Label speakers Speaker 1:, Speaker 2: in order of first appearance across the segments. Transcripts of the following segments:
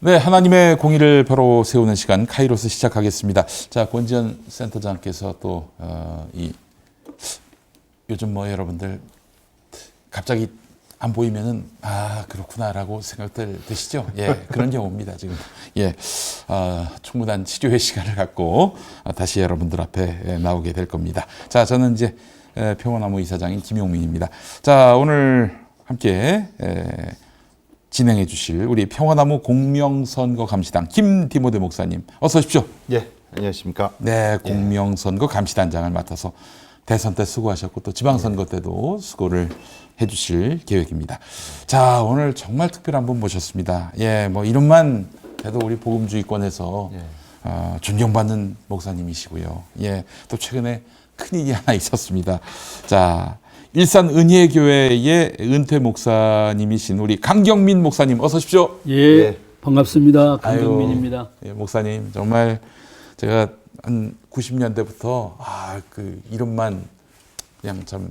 Speaker 1: 네, 하나님의 공의를 바로 세우는 시간 카이로스 시작하겠습니다. 자, 권지현 센터장께서 또 요즘 뭐 여러분들 갑자기 안 보이면은 그렇구나라고 생각들 되시죠? 예, 그런 경우입니다 지금. 예, 충분한 치료의 시간을 갖고 다시 여러분들 앞에 나오게 될 겁니다. 자, 저는 이제 평화나무 이사장인 김용민입니다. 자, 오늘 함께 진행해 주실 우리 평화나무 공명선거 감시단 김디모데 목사님 어서 오십시오.
Speaker 2: 예, 안녕하십니까.
Speaker 1: 네, 공명선거 감시단장을 맡아서 대선 때 수고하셨고 또 지방선거 때도 수고를 해 주실 계획입니다. 자, 오늘 정말 특별한 분 모셨습니다. 예, 뭐 이름만 해도 우리 복음주의권에서 존경받는 목사님이시고요. 예, 또 최근에 큰일이 하나 있었습니다. 자, 일산 은혜교회의 은퇴 목사님이신 우리 강경민 목사님 어서 오십시오.
Speaker 3: 예, 반갑습니다. 강경민입니다.
Speaker 1: 예, 목사님 정말 제가 한 90년대부터 그 이름만 그냥 참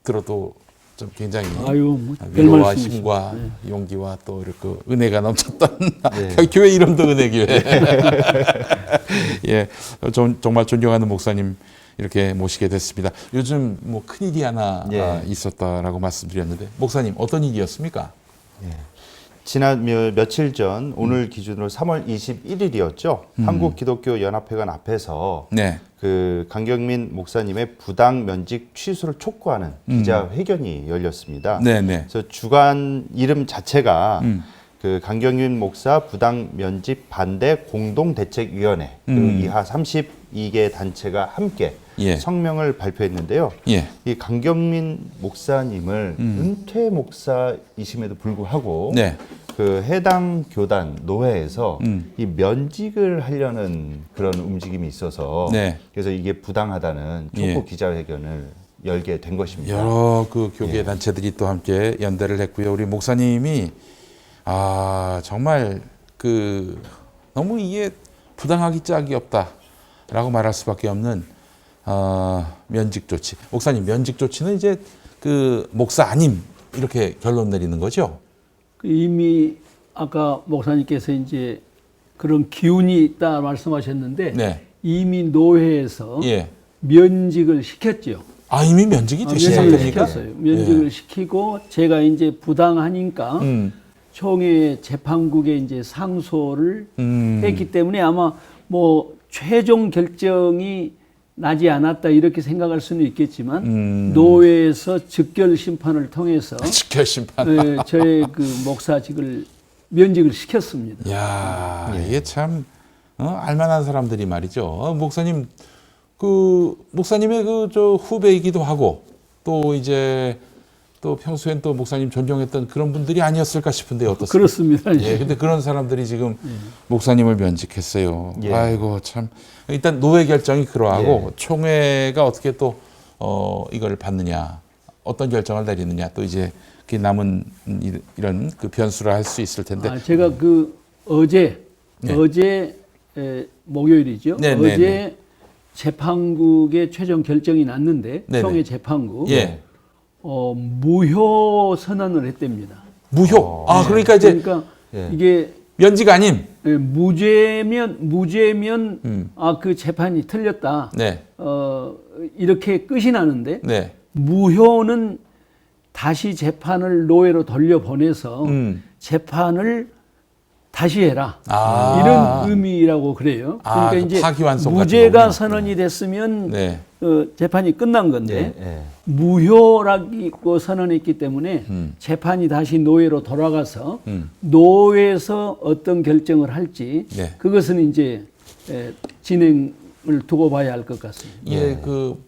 Speaker 1: 들어도 좀 굉장히 위로와 힘과 용기와 또 이렇게 은혜가 넘쳤던 교회 이름도 은혜교회. 예, 정말 존경하는 목사님 이렇게 모시게 됐습니다. 요즘 뭐 큰일이 하나 있었다라고 말씀드렸는데 목사님 어떤 일이었습니까?
Speaker 2: 예. 지난 며칠 전 오늘 기준으로 3월 21일이었죠. 한국기독교연합회관 앞에서 그 강경민 목사님의 부당 면직 취소를 촉구하는 기자회견이 열렸습니다. 그래서 주간 이름 자체가 그 강경민 목사 부당 면직 반대 공동대책위원회 그 이하 32개 단체가 함께 성명을 발표했는데요. 이 강경민 목사님을 은퇴 목사이심에도 불구하고 그 해당 교단 노회에서 이 면직을 하려는 그런 움직임이 있어서 그래서 이게 부당하다는 촉구 기자회견을 열게 된 것입니다.
Speaker 1: 여러 그 교계 단체들이 또 함께 연대를 했고요. 우리 목사님이 정말 그 너무 이게 부당하기 짝이 없다라고 말할 수밖에 없는 면직 조치. 목사님 면직 조치는 이제 그 목사 아님 이렇게 결론 내리는 거죠?
Speaker 3: 이미 아까 목사님께서 이제 그런 기운이 있다 말씀하셨는데 이미 노회에서 면직을 시켰죠.
Speaker 1: 이미 면직이 되셨습니까?
Speaker 3: 시켰어요. 면직을 시키고 제가 이제 부당하니까 총회 재판국에 이제 상소를 했기 때문에 아마 뭐 최종 결정이 나지 않았다 이렇게 생각할 수는 있겠지만 노회에서 즉결 심판을 통해서
Speaker 1: 즉결 심판
Speaker 3: 저의 그 목사직을 면직을 시켰습니다.
Speaker 1: 야, 이게 참 알만한 사람들이 말이죠. 목사님 그 목사님의 그 저 후배이기도 하고 또 이제 또 평소엔 또 목사님 존경했던 그런 분들이 아니었을까 싶은데 어떻습니까?
Speaker 3: 그렇습니다.
Speaker 1: 예, 근데 그런 사람들이 지금 목사님을 면직했어요. 아이고 참 일단 노회 결정이 그러하고 총회가 어떻게 또 이걸 받느냐, 어떤 결정을 내리느냐, 또 이제 그 남은 이런 그 변수를 할 수 있을 텐데.
Speaker 3: 제가 그 어제 목요일이죠. 어제 재판국의 최종 결정이 났는데 총회 재판국. 무효 선언을 했답니다.
Speaker 1: 무효. 그러니까 이제
Speaker 3: 이게
Speaker 1: 면직 아님.
Speaker 3: 무죄면 그 재판이 틀렸다. 이렇게 끝이 나는데 무효는 다시 재판을 노회로 돌려보내서 재판을 다시 해라. 이런 의미라고 그래요. 그러니까 이제 무죄가 선언이 됐으면 재판이 끝난 건데 무효라고 선언했기 때문에 재판이 다시 노회로 돌아가서 노회에서 어떤 결정을 할지 그것은 이제 진행을 두고 봐야 할 것 같습니다.
Speaker 1: 그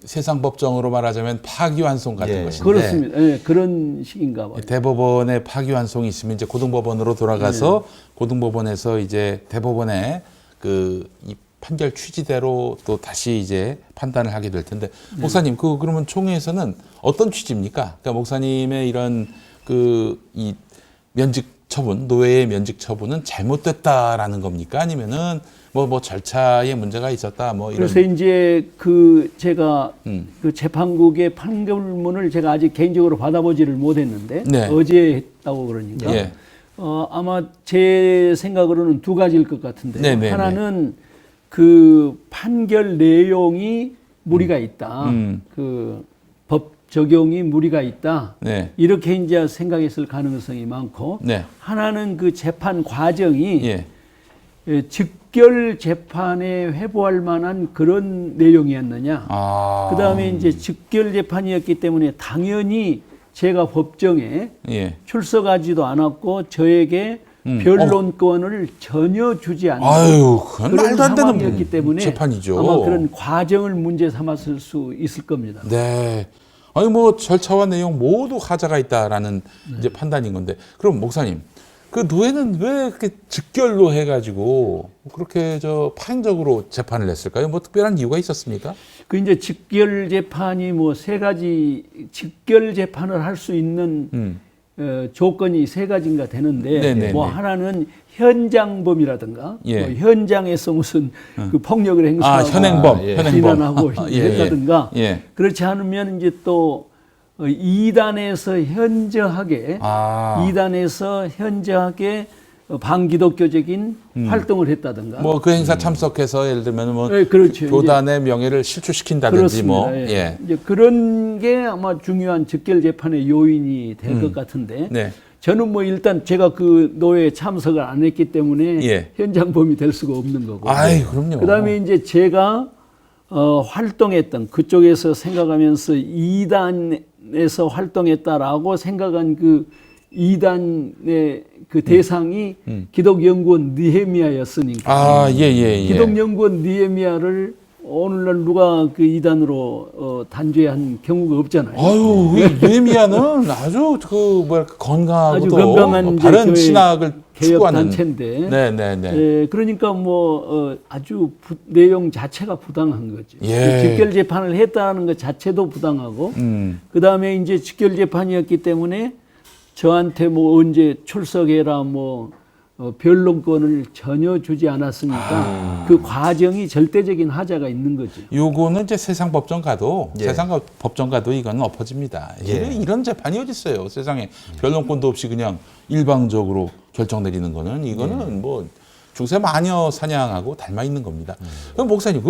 Speaker 1: 세상 법정으로 말하자면 파기환송 같은 것인데
Speaker 3: 그렇습니다. 그런 식인가 봐요.
Speaker 1: 대법원에 파기환송이 있으면 이제 고등법원으로 돌아가서 고등법원에서 이제 대법원의 그 이 판결 취지대로 또 다시 이제 판단을 하게 될 텐데 목사님 그러면 총회에서는 어떤 취지입니까? 그러니까 목사님의 이런 그 이 면직 처분 노회의 면직 처분은 잘못됐다라는 겁니까? 아니면은 뭐 절차에 문제가 있었다 뭐 이런.
Speaker 3: 그래서 이제 그 제가 그 재판국의 판결문을 제가 아직 개인적으로 받아보지를 못했는데 어제 했다고 그러니까 아마 제 생각으로는 두 가지일 것 같은데요.
Speaker 1: 네네네.
Speaker 3: 하나는 그 판결 내용이 무리가 있다. 그 법 적용이 무리가 있다.
Speaker 1: 네.
Speaker 3: 이렇게 이제 생각했을 가능성이 많고
Speaker 1: 네.
Speaker 3: 하나는 그 재판 과정이
Speaker 1: 예.
Speaker 3: 즉결 재판에 회부할 만한 그런 내용이었느냐.
Speaker 1: 아.
Speaker 3: 그다음에 이제 즉결 재판이었기 때문에 당연히 제가 법정에
Speaker 1: 예.
Speaker 3: 출석하지도 않았고 저에게 변론권을 전혀 주지 않는
Speaker 1: 아유, 그건
Speaker 3: 그런
Speaker 1: 말도 안 되는
Speaker 3: 상황이었기 때문에
Speaker 1: 재판이죠.
Speaker 3: 아마 그런 과정을 문제 삼았을 수 있을 겁니다.
Speaker 1: 네. 아니 뭐 절차와 내용 모두 하자가 있다라는 이제 판단인 건데, 그럼 목사님, 그 노예는 왜 그렇게 즉결로 해가지고 그렇게 파행적으로 재판을 냈을까요? 뭐 특별한 이유가 있었습니까?
Speaker 3: 그 이제 직결 재판이 뭐 세 가지 직결 재판을 할 수 있는 조건이 세 가지인가 되는데
Speaker 1: 네네네.
Speaker 3: 뭐 하나는 현장범이라든가
Speaker 1: 예.
Speaker 3: 뭐 현장에서 무슨 그 폭력을 행사하고
Speaker 1: 현행범, 현행범.
Speaker 3: 비난하고
Speaker 1: 예,
Speaker 3: 했다든가
Speaker 1: 예.
Speaker 3: 그렇지 않으면 이제 또 이단에서 현저하게 이단에서 현저하게 반기독교적인 활동을 했다든가
Speaker 1: 뭐 그 행사 참석해서 예를 들면 뭐
Speaker 3: 네, 그렇죠.
Speaker 1: 교단의 명예를 실추시킨다든지
Speaker 3: 그렇습니다.
Speaker 1: 뭐
Speaker 3: 예. 이제 그런 게 아마 중요한 즉결 재판의 요인이 될 것 같은데
Speaker 1: 네.
Speaker 3: 저는 뭐 일단 제가 그 노예에 참석을 안 했기 때문에
Speaker 1: 예.
Speaker 3: 현장범이 될 수가 없는 거고.
Speaker 1: 아이, 그럼요.
Speaker 3: 그다음에 이제 제가 활동했던 그쪽에서 생각하면서 이단에서 활동했다라고 생각한 그 이단의 그 대상이 기독연구원 느헤미야였으니까.
Speaker 1: 예.
Speaker 3: 기독연구원 느헤미야를 오늘날 누가 그 이단으로 단죄한 경우가 없잖아요.
Speaker 1: 아유, 느헤미야는 아주 건강하고
Speaker 3: 아주 건강한
Speaker 1: 바른
Speaker 3: 교회
Speaker 1: 신학을
Speaker 3: 개혁
Speaker 1: 추구하는
Speaker 3: 단체인데.
Speaker 1: 네네네.
Speaker 3: 예, 그러니까 뭐 아주 내용 자체가 부당한 거죠.
Speaker 1: 예.
Speaker 3: 직결 재판을 했다는 것 자체도 부당하고, 그 다음에 이제 직결 재판이었기 때문에 저한테 뭐 언제 출석해라 뭐 변론권을 전혀 주지 않았으니까 그 과정이 절대적인 하자가 있는 거죠.
Speaker 1: 요거는 이제 세상 법정 가도
Speaker 2: 예.
Speaker 1: 세상 법정 가도 이건 엎어집니다.
Speaker 2: 예.
Speaker 1: 이런 재판이 어디 있어요? 세상에 변론권도 없이 그냥 일방적으로 결정 내리는 거는 이거는 뭐 중세 마녀 사냥하고 닮아 있는 겁니다. 그럼 목사님,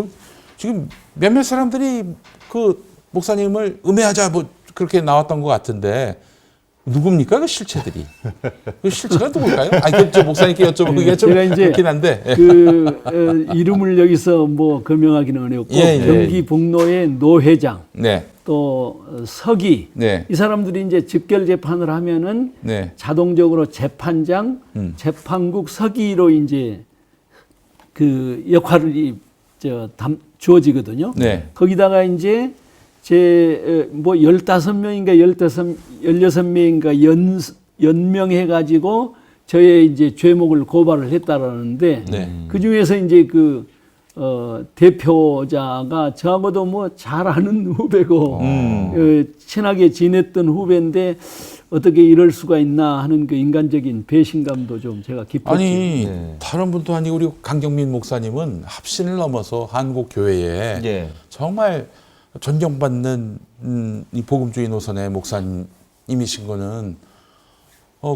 Speaker 1: 지금 몇몇 사람들이 그 목사님을 음해하자 뭐 그렇게 나왔던 것 같은데. 누굽니까? 그 실체들이. 그 실체가 누굴까요? 저 목사님께 여쭤보기가 좀
Speaker 3: 제가 이제
Speaker 1: 그렇긴 한데.
Speaker 3: 그 이름을 여기서 뭐 거명하기는 어렵고 경기 북로의 노 회장,
Speaker 1: 네.
Speaker 3: 또 서기
Speaker 1: 네.
Speaker 3: 이 사람들이 이제 직결 재판을 하면은
Speaker 1: 네.
Speaker 3: 자동적으로 재판장, 재판국 서기로 이제 그 역할이 주어지거든요.
Speaker 1: 네.
Speaker 3: 거기다가 이제 뭐 15명인가 16명인가 연명해 가지고 저의 이제 죄목을 고발을 했다라는데
Speaker 1: 네.
Speaker 3: 그 중에서 이제 대표자가 저하고도 뭐 잘 아는 후배고 친하게 지냈던 후배인데 어떻게 이럴 수가 있나 하는 그 인간적인 배신감도 좀 제가 깊었죠.
Speaker 1: 아니 다른 분도 아니고 우리 강경민 목사님은 합신을 넘어서 한국 교회에 정말 존경받는 이 복음주의 노선의 목사님이신 거는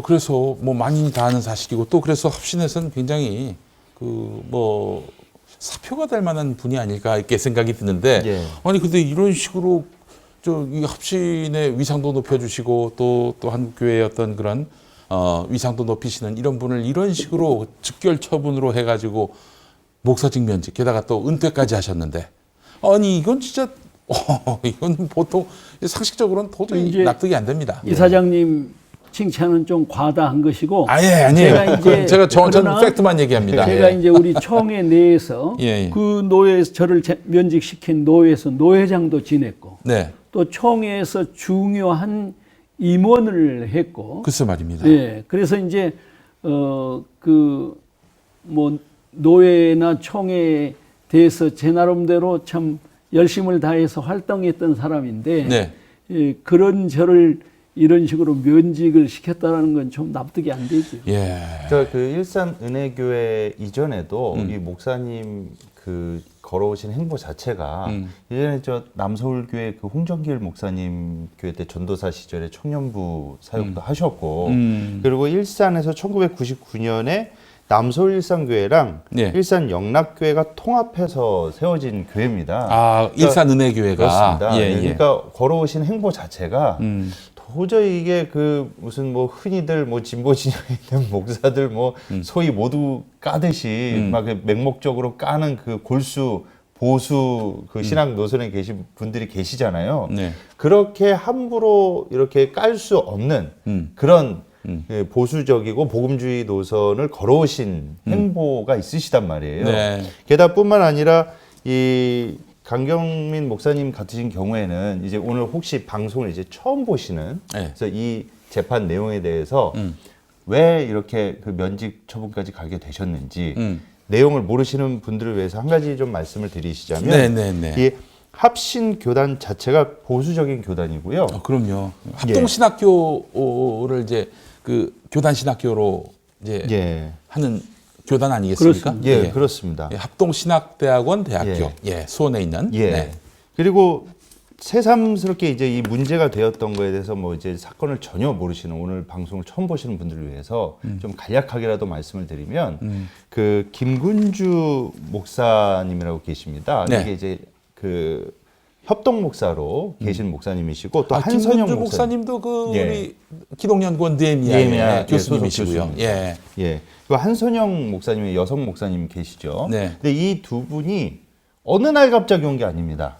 Speaker 1: 그래서 뭐 만인이 다 아는 사실이고 또 그래서 합신에서는 굉장히 사표가 될 만한 분이 아닐까 이렇게 생각이 드는데 아니 근데 이런 식으로 이 합신의 위상도 높여주시고 또 한국 교회의 어떤 그런 위상도 높이시는 이런 분을 이런 식으로 즉결 처분으로 해가지고 목사직 면직 게다가 또 은퇴까지 하셨는데 아니 이건 진짜 이건 보통 상식적으로는 도저히 납득이 안 됩니다.
Speaker 3: 이 사장님 칭찬은 좀 과다한 것이고.
Speaker 1: 아니에요. 제가 저는 팩트만 얘기합니다.
Speaker 3: 제가 이제 우리 총회 내에서 그 노예에서 저를 면직시킨 노예에서 노회장도 지냈고, 또 총회에서 중요한 임원을 했고.
Speaker 1: 글쎄 말입니다.
Speaker 3: 예. 그래서 이제 노예나 총회에 대해서 제 나름대로 참 열심을 다해서 활동했던 사람인데 그런 저를 이런 식으로 면직을 시켰다는 건 좀 납득이 안 되죠.
Speaker 2: 그 일산 은혜교회 이전에도 이 목사님 걸어오신 행보 자체가 예전에 저 남서울교회 그 홍정길 목사님 교회 때 전도사 시절에 청년부 사역도 하셨고 그리고 일산에서 1999년에 남서울 일산교회랑
Speaker 1: 네.
Speaker 2: 일산 영락교회가 통합해서 세워진 교회입니다.
Speaker 1: 아, 일산은혜교회가.
Speaker 2: 그렇습니다.
Speaker 1: 예, 예.
Speaker 2: 그러니까 걸어오신 행보 자체가 도저히 이게 그 무슨 뭐 흔히들 뭐 진보 진영에 있는 목사들 뭐 소위 모두 까듯이 막 맹목적으로 까는 그 골수 보수 그 신앙 노선에 계신 분들이 계시잖아요.
Speaker 1: 네.
Speaker 2: 그렇게 함부로 이렇게 깔 수 없는 그런 그 보수적이고 복음주의 노선을 걸어오신 행보가 있으시단 말이에요.
Speaker 1: 네.
Speaker 2: 게다가뿐만 아니라 이 강경민 목사님 같으신 경우에는 이제 오늘 혹시 방송을 이제 처음 보시는
Speaker 1: 네.
Speaker 2: 그래서 이 재판 내용에 대해서 왜 이렇게 그 면직 처분까지 가게 되셨는지 내용을 모르시는 분들을 위해서 한 가지 좀 말씀을 드리시자면
Speaker 1: 네, 네, 네.
Speaker 2: 이 합신 교단 자체가 보수적인 교단이고요.
Speaker 1: 그럼요. 합동신학교를 이제 그 교단 신학교로 이제
Speaker 2: 예.
Speaker 1: 하는 교단 아니겠습니까?
Speaker 3: 그렇습니다.
Speaker 2: 예, 그렇습니다.
Speaker 1: 예, 합동신학대학원 대학교. 예, 수원에 있는.
Speaker 2: 예.
Speaker 1: 네.
Speaker 2: 그리고 새삼스럽게 이제 이 문제가 되었던 거에 대해서 뭐 이제 사건을 전혀 모르시는 오늘 방송을 처음 보시는 분들을 위해서 좀 간략하게라도 말씀을 드리면 그 김군주 목사님이라고 계십니다.
Speaker 1: 네.
Speaker 2: 이게 이제 그 협동 목사로 계신 목사님이시고 또 한선영
Speaker 1: 김근주
Speaker 2: 목사님.
Speaker 1: 목사님도 그
Speaker 2: 예.
Speaker 1: 우리 기독연구원 느헤미야의
Speaker 2: 느헤미야,
Speaker 1: 교수님이시고요.
Speaker 2: 소속
Speaker 1: 예.
Speaker 2: 예. 그 한선영 목사님의 여성 목사님 계시죠.
Speaker 1: 네.
Speaker 2: 근데 이 두 분이 어느 날 갑자기 온 게 아닙니다.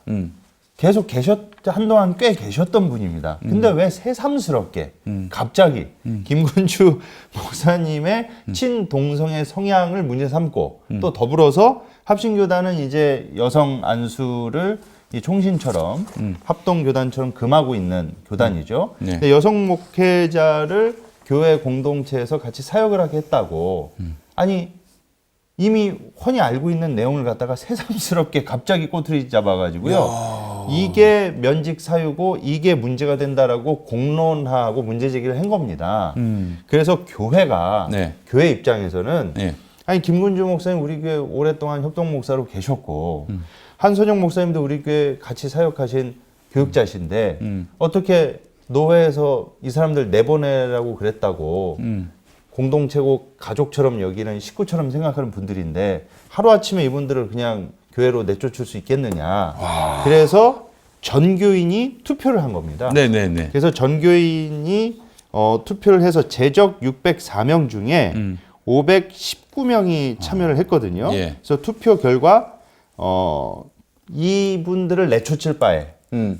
Speaker 2: 계속 한동안 꽤 계셨던 분입니다. 근데 왜 새삼스럽게 갑자기 김군주 목사님의 친동성애 성향을 문제 삼고 또 더불어서 합신교단은 이제 여성 안수를 이 총신처럼 합동교단처럼 금하고 있는 교단이죠.
Speaker 1: 네.
Speaker 2: 근데 여성 목회자를 교회 공동체에서 같이 사역을 하게 했다고 아니 이미 훤히 알고 있는 내용을 갖다가 새삼스럽게 갑자기 꼬투리 잡아가지고요. 이게 면직 사유고 이게 문제가 된다라고 공론하고 문제 제기를 한 겁니다. 그래서 교회가
Speaker 1: 네.
Speaker 2: 교회 입장에서는
Speaker 1: 네.
Speaker 2: 아니 김군주 목사님 우리 교회 오랫동안 협동 목사로 계셨고 한선영 목사님도 우리 교회 같이 사역하신 교육자신데 어떻게 노회에서 이 사람들 내보내라고 그랬다고 공동체고 가족처럼 여기는 식구처럼 생각하는 분들인데 하루아침에 이분들을 그냥 교회로 내쫓을 수 있겠느냐. 그래서 전교인이 투표를 한 겁니다.
Speaker 1: 네네네.
Speaker 2: 그래서 전교인이 투표를 해서 제적 604명 중에 519명이 참여를 했거든요.
Speaker 1: 예.
Speaker 2: 그래서 투표 결과 이분들을 내쫓을 바에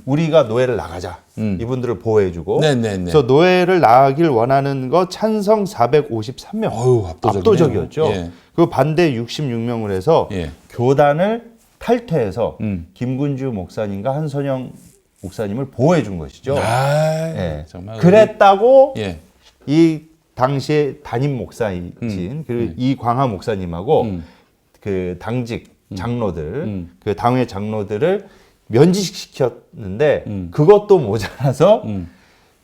Speaker 2: 우리가 노예를 나가자. 이분들을 보호해주고.
Speaker 1: 네네네.
Speaker 2: 그래서 노예를 나가길 원하는 거 찬성 453명.
Speaker 1: 어휴,
Speaker 2: 압도적이었죠.
Speaker 1: 예.
Speaker 2: 그 반대 66명을 해서
Speaker 1: 예.
Speaker 2: 교단을 탈퇴해서 김군주 목사님과 한선영 목사님을 보호해 준 것이죠.
Speaker 1: 아,
Speaker 2: 예.
Speaker 1: 정말.
Speaker 2: 그랬다고
Speaker 1: 예.
Speaker 2: 이 당시에 담임 목사이신 그리고 이광하 목사님하고 그 당직 장로들, 그 당회 장로들을 면직시켰는데 그것도 모자라서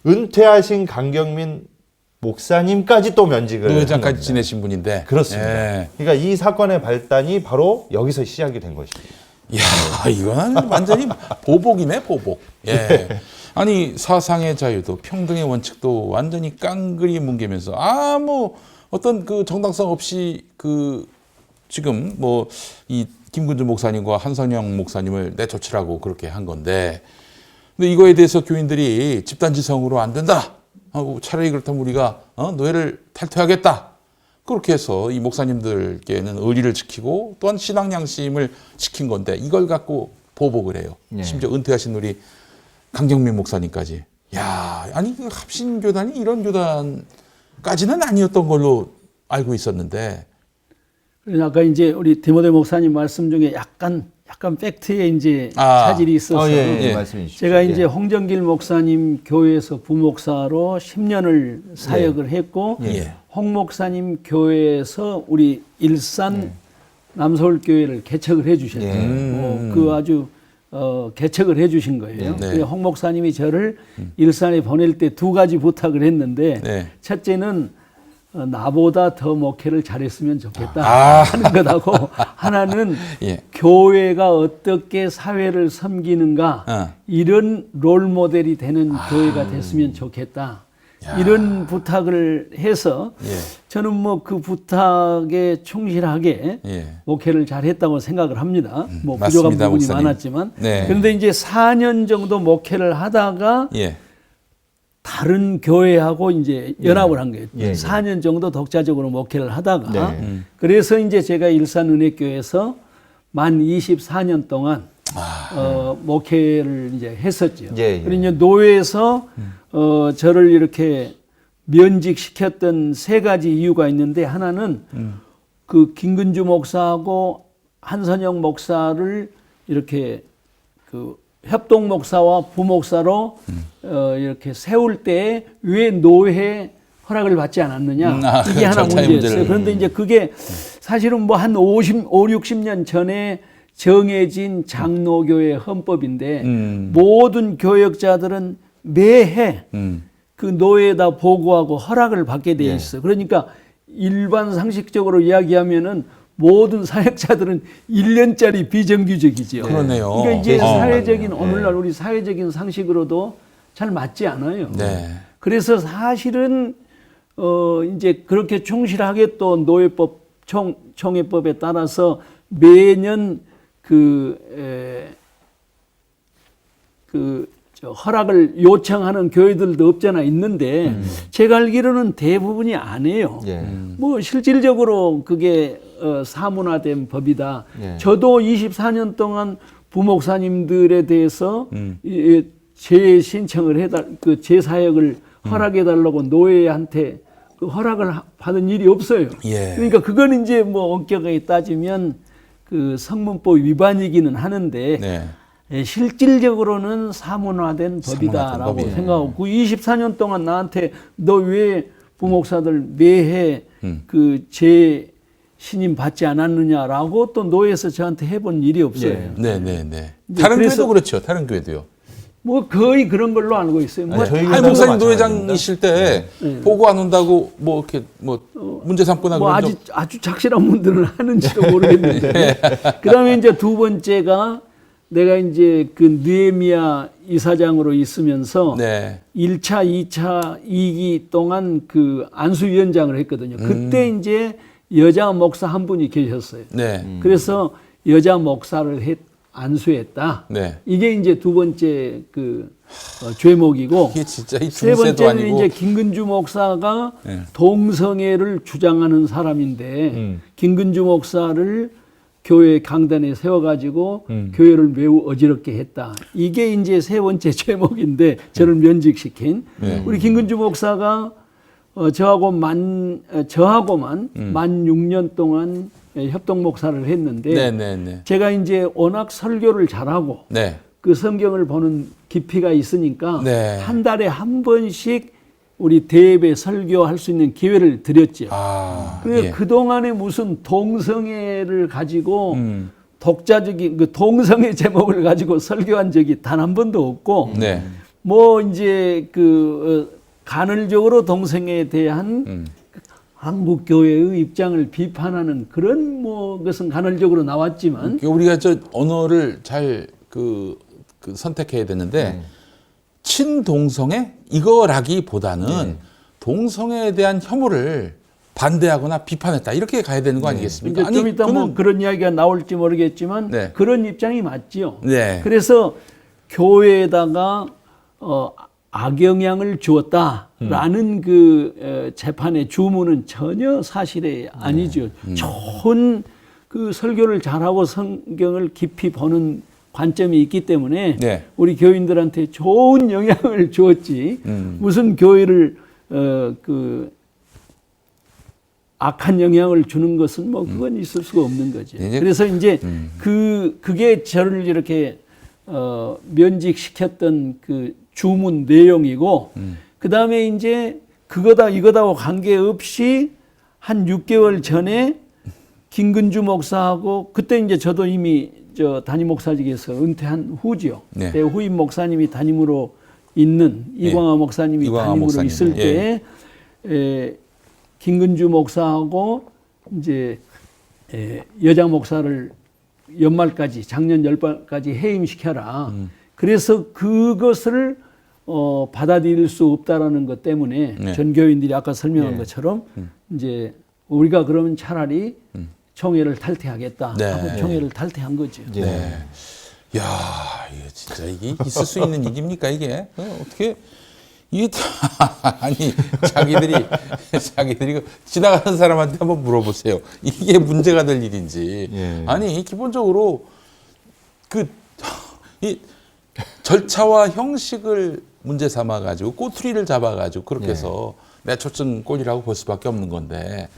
Speaker 2: 은퇴하신 강경민 목사님까지 또 면직을
Speaker 1: 노회장까지 지내신 분인데.
Speaker 2: 그렇습니다.
Speaker 1: 예.
Speaker 2: 그러니까 이 사건의 발단이 바로 여기서 시작이 된 것입니다.
Speaker 1: 이야, 이거는 완전히 보복이네, 보복. 예. 아니, 사상의 자유도 평등의 원칙도 완전히 깡그리 뭉개면서 아무 어떤 그 정당성 없이 그 지금 뭐 이 김근주 목사님과 한선영 목사님을 내쫓으라고 그렇게 한 건데, 근데 이거에 대해서 교인들이 집단지성으로 안 된다. 차라리 그렇다면 우리가 노예를 탈퇴하겠다. 그렇게 해서 이 목사님들께는 의리를 지키고 또한 신앙 양심을 지킨 건데 이걸 갖고 보복을 해요.
Speaker 2: 예.
Speaker 1: 심지어 은퇴하신 우리 강경민 목사님까지. 야, 아니 그 합신교단이 이런 교단까지는 아니었던 걸로 알고 있었는데.
Speaker 3: 그래서 아까 이제 우리 디모데 목사님 말씀 중에 약간 팩트에 이제 차질이 있어서
Speaker 2: 예. 말씀해 주십시오.
Speaker 3: 제가 이제 홍정길 목사님 교회에서 부목사로 10년을 사역을 했고
Speaker 1: 예.
Speaker 3: 홍 목사님 교회에서 우리 일산 남서울 교회를 개척을 해주셨어요. 그 아주 개척을 해주신 거예요.
Speaker 1: 네.
Speaker 3: 홍 목사님이 저를 일산에 보낼 때 두 가지 부탁을 했는데
Speaker 1: 네.
Speaker 3: 첫째는 나보다 더 목회를 잘했으면 좋겠다
Speaker 1: 아.
Speaker 3: 하는 것하고 하나는
Speaker 1: 예.
Speaker 3: 교회가 어떻게 사회를 섬기는가 이런 롤 모델이 되는 교회가 됐으면 좋겠다.
Speaker 1: 야.
Speaker 3: 이런 부탁을 해서
Speaker 1: 예.
Speaker 3: 저는 뭐 그 부탁에 충실하게
Speaker 1: 예.
Speaker 3: 목회를 잘했다고 생각을 합니다. 뭐 부족한
Speaker 1: 맞습니다,
Speaker 3: 부분이
Speaker 1: 목사님.
Speaker 3: 많았지만
Speaker 1: 네.
Speaker 3: 그런데 이제 4년 정도 목회를 하다가
Speaker 1: 예.
Speaker 3: 다른 교회하고 이제 연합을 한 거예요.
Speaker 2: 예, 예.
Speaker 3: 4년 정도 독자적으로 목회를 하다가
Speaker 2: 네.
Speaker 3: 그래서 이제 제가 일산은혜교회에서 만 24년 동안 목회를 이제 했었죠.
Speaker 2: 예, 예.
Speaker 3: 그리고 이제 노회에서 저를 이렇게 면직시켰던 세 가지 이유가 있는데 하나는 그 김근주 목사하고 한선영 목사를 이렇게 그 협동 목사와 부목사로 이렇게 세울 때 왜 노회 허락을 받지 않았느냐 이게 하나
Speaker 1: 절차의
Speaker 3: 문제였어요.
Speaker 1: 문제를.
Speaker 3: 그런데 이제 그게 사실은 뭐 한 60년 전에 정해진 장로교회 헌법인데 모든 교역자들은 매해 그 노예에다 보고하고 허락을 받게 돼 있어. 그러니까 일반 상식적으로 이야기하면은 모든 사역자들은 1년짜리 비정규직이죠.
Speaker 1: 그러네요.
Speaker 3: 그러니까 이게 사회적인
Speaker 2: 맞네요.
Speaker 3: 오늘날 우리 사회적인 상식으로도 잘 맞지 않아요.
Speaker 1: 네.
Speaker 3: 그래서 사실은 이제 그렇게 충실하게 또 노예법 총회법에 따라서 매년 저 허락을 요청하는 교회들도 없잖아 있는데 제가 알기로는 대부분이 안 해요.
Speaker 2: 예.
Speaker 3: 뭐 실질적으로 그게 사문화된 법이다.
Speaker 2: 예.
Speaker 3: 저도 24년 동안 부목사님들에 대해서 재신청을 그 재사역을 허락해달라고 노예한테 그 허락을 받은 일이 없어요.
Speaker 1: 예.
Speaker 3: 그러니까 그건 이제 뭐 엄격하게 따지면 그 성문법 위반이기는 하는데
Speaker 1: 네.
Speaker 3: 실질적으로는 사문화된 법이다라고
Speaker 1: 법이에요.
Speaker 3: 생각하고 그 24년 동안 나한테 너 왜 부목사들 매해 그 재신임 받지 않았느냐라고 또 노예에서 저한테 해본 일이 없어요.
Speaker 2: 예.
Speaker 1: 네, 네, 네.
Speaker 3: 이제
Speaker 1: 다른
Speaker 3: 그래서-
Speaker 1: 교회도 그렇죠. 다른 교회도요.
Speaker 3: 뭐 거의 그런 걸로 알고 있어요. 뭐
Speaker 2: 저희
Speaker 1: 한
Speaker 2: 교회도
Speaker 1: 목사님
Speaker 2: 마찬가지입니다.
Speaker 1: 노회장이실 때 보고 안 온다고 뭐 이렇게 뭐 문제 삼거나
Speaker 3: 뭐
Speaker 1: 그런 적
Speaker 3: 아주 착실한 분들은 하는지도 모르겠는데. 그다음에 이제 두 번째가 내가 이제 그 느헤미야 이사장으로 있으면서
Speaker 1: 네.
Speaker 3: 1차, 2차, 2기 동안 그 안수위원장을 했거든요. 그때 이제 여자 목사 한 분이 계셨어요.
Speaker 1: 네.
Speaker 3: 그래서 여자 목사를 안수했다.
Speaker 1: 네.
Speaker 3: 이게 이제 두 번째 그 죄목이고
Speaker 1: 이게 진짜 이
Speaker 3: 세
Speaker 1: 중세도
Speaker 3: 번째는
Speaker 1: 아니고
Speaker 3: 이제 김근주 목사가
Speaker 1: 네.
Speaker 3: 동성애를 주장하는 사람인데 김근주 목사를 교회 강단에 세워가지고 교회를 매우 어지럽게 했다. 이게 이제 세 번째 죄목인데 저를 면직시킨
Speaker 1: 네.
Speaker 3: 우리 김근주 목사가 저하고만 만 6년 동안 협동 목사를 했는데
Speaker 1: 네, 네, 네.
Speaker 3: 제가 이제 워낙 설교를 잘하고
Speaker 1: 네.
Speaker 3: 그 성경을 보는 깊이가 있으니까
Speaker 1: 네.
Speaker 3: 한 달에 한 번씩 우리 대예배 설교할 수 있는 기회를 드렸죠.
Speaker 1: 아.
Speaker 3: 그래서
Speaker 1: 예.
Speaker 3: 그동안에 무슨 동성애를 가지고 독자적인 그 동성애 제목을 가지고 설교한 적이 단 한 번도 없고
Speaker 1: 네.
Speaker 3: 뭐 이제 그 간헐적으로 동성애에 대한 한국 교회의 입장을 비판하는 그런 뭐 것은 간헐적으로 나왔지만
Speaker 1: 우리가 저 언어를 잘 선택해야 되는데 친동성애 이거라기보다는 동성애에 대한 혐오를 반대하거나 비판했다 이렇게 가야 되는 거 아니겠습니까?
Speaker 3: 이제 좀 이따 뭐 그런 이야기가 나올지 모르겠지만
Speaker 1: 네.
Speaker 3: 그런 입장이 맞지요.
Speaker 1: 네.
Speaker 3: 그래서 교회에다가 악영향을 주었다라는 그 재판의 주문은 전혀 사실이 아니죠. 좋은 그 설교를 잘하고 성경을 깊이 보는 관점이 있기 때문에
Speaker 1: 네.
Speaker 3: 우리 교인들한테 좋은 영향을 주었지 무슨 교회를 악한 영향을 주는 것은 뭐 그건 있을 수가 없는 거죠.
Speaker 1: 이제-
Speaker 3: 그래서 이제 그게 저를 이렇게 면직시켰던 그 주문 내용이고 그 다음에 이제 그거다 이거다와 관계없이 한 6개월 전에 김근주 목사하고 그때 이제 저도 이미 저 담임 목사직에서 은퇴한 후지요.
Speaker 1: 네.
Speaker 3: 그때 후임 목사님이 담임으로 있는 이광화 목사님이
Speaker 1: 이광화
Speaker 3: 담임으로
Speaker 1: 목사님.
Speaker 3: 있을
Speaker 1: 예.
Speaker 3: 때에 김근주 목사하고 이제 여자 목사를 연말까지 작년 연말까지 해임시켜라. 그래서 그것을 받아들일 수 없다라는 것 때문에
Speaker 1: 네.
Speaker 3: 전교인들이 아까 설명한
Speaker 2: 네.
Speaker 3: 것처럼 이제 우리가 그러면 차라리 총회를 탈퇴하겠다
Speaker 1: 네.
Speaker 3: 하고 총회를 탈퇴한 거죠.
Speaker 2: 예.
Speaker 1: 네. 야, 이게 진짜 이게 있을 수 있는 일입니까 이게? 어떻게 이게 아니 자기들이 지나가는 사람한테 한번 물어보세요. 이게 문제가 될 일인지.
Speaker 2: 예.
Speaker 1: 아니 기본적으로 이 절차와 형식을 문제 삼아 가지고 꼬투리를 잡아 가지고 그렇게 해서 내초점 꼴이라고 볼 수밖에 없는 건데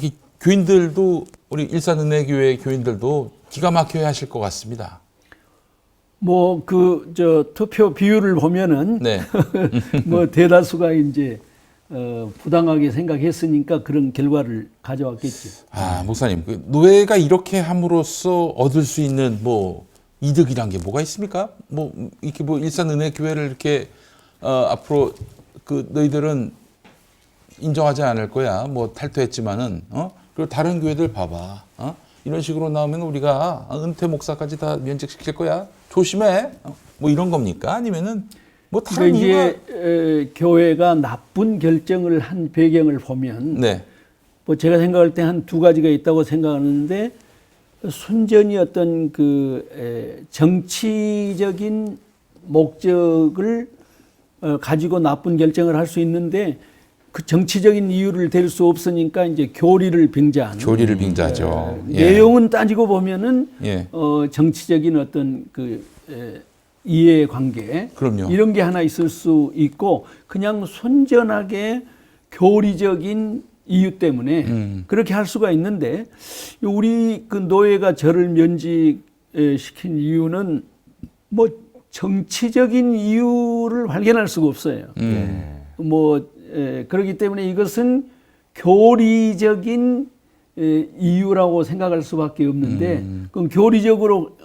Speaker 1: 이 교인들도 우리 일산은혜교회 교인들도 기가 막혀야 하실 것 같습니다.
Speaker 3: 뭐 투표 비율을 보면은
Speaker 1: 네.
Speaker 3: 뭐 대다수가 이제 부당하게 생각했으니까 그런 결과를 가져왔겠죠.
Speaker 1: 목사님, 그 노예가 이렇게 함으로써 얻을 수 있는 뭐 이득이란 게 뭐가 있습니까? 뭐 이렇게 뭐 일산은혜교회를 이렇게 앞으로 그 너희들은 인정하지 않을 거야. 뭐 탈퇴했지만은 그리고 다른 교회들 봐봐. 이런 식으로 나오면 우리가 은퇴 목사까지 다 면직시킬 거야. 조심해. 뭐 이런 겁니까? 아니면은 뭐 다른
Speaker 3: 그러니까
Speaker 1: 이유가
Speaker 3: 이제 교회가 나쁜 결정을 한 배경을 보면
Speaker 1: 네.
Speaker 3: 뭐 제가 생각할 때 한 두 가지가 있다고 생각하는데 순전히 어떤 정치적인 목적을 가지고 나쁜 결정을 할 수 있는데 그 정치적인 이유를 댈 수 없으니까 이제 교리를 빙자하는.
Speaker 1: 교리를 빙자죠.
Speaker 3: 내용은 따지고 보면은
Speaker 1: 예.
Speaker 3: 정치적인 어떤 이해관계
Speaker 1: 그럼요.
Speaker 3: 이런 게 하나 있을 수 있고 그냥 순전하게 교리적인 이유 때문에 그렇게 할 수가 있는데 우리 그 노예가 저를 면직시킨 이유는 뭐 정치적인 이유를 발견할 수가 없어요. 그렇기 때문에 이것은 교리적인 이유라고 생각할 수밖에 없는데 그럼 교리적으로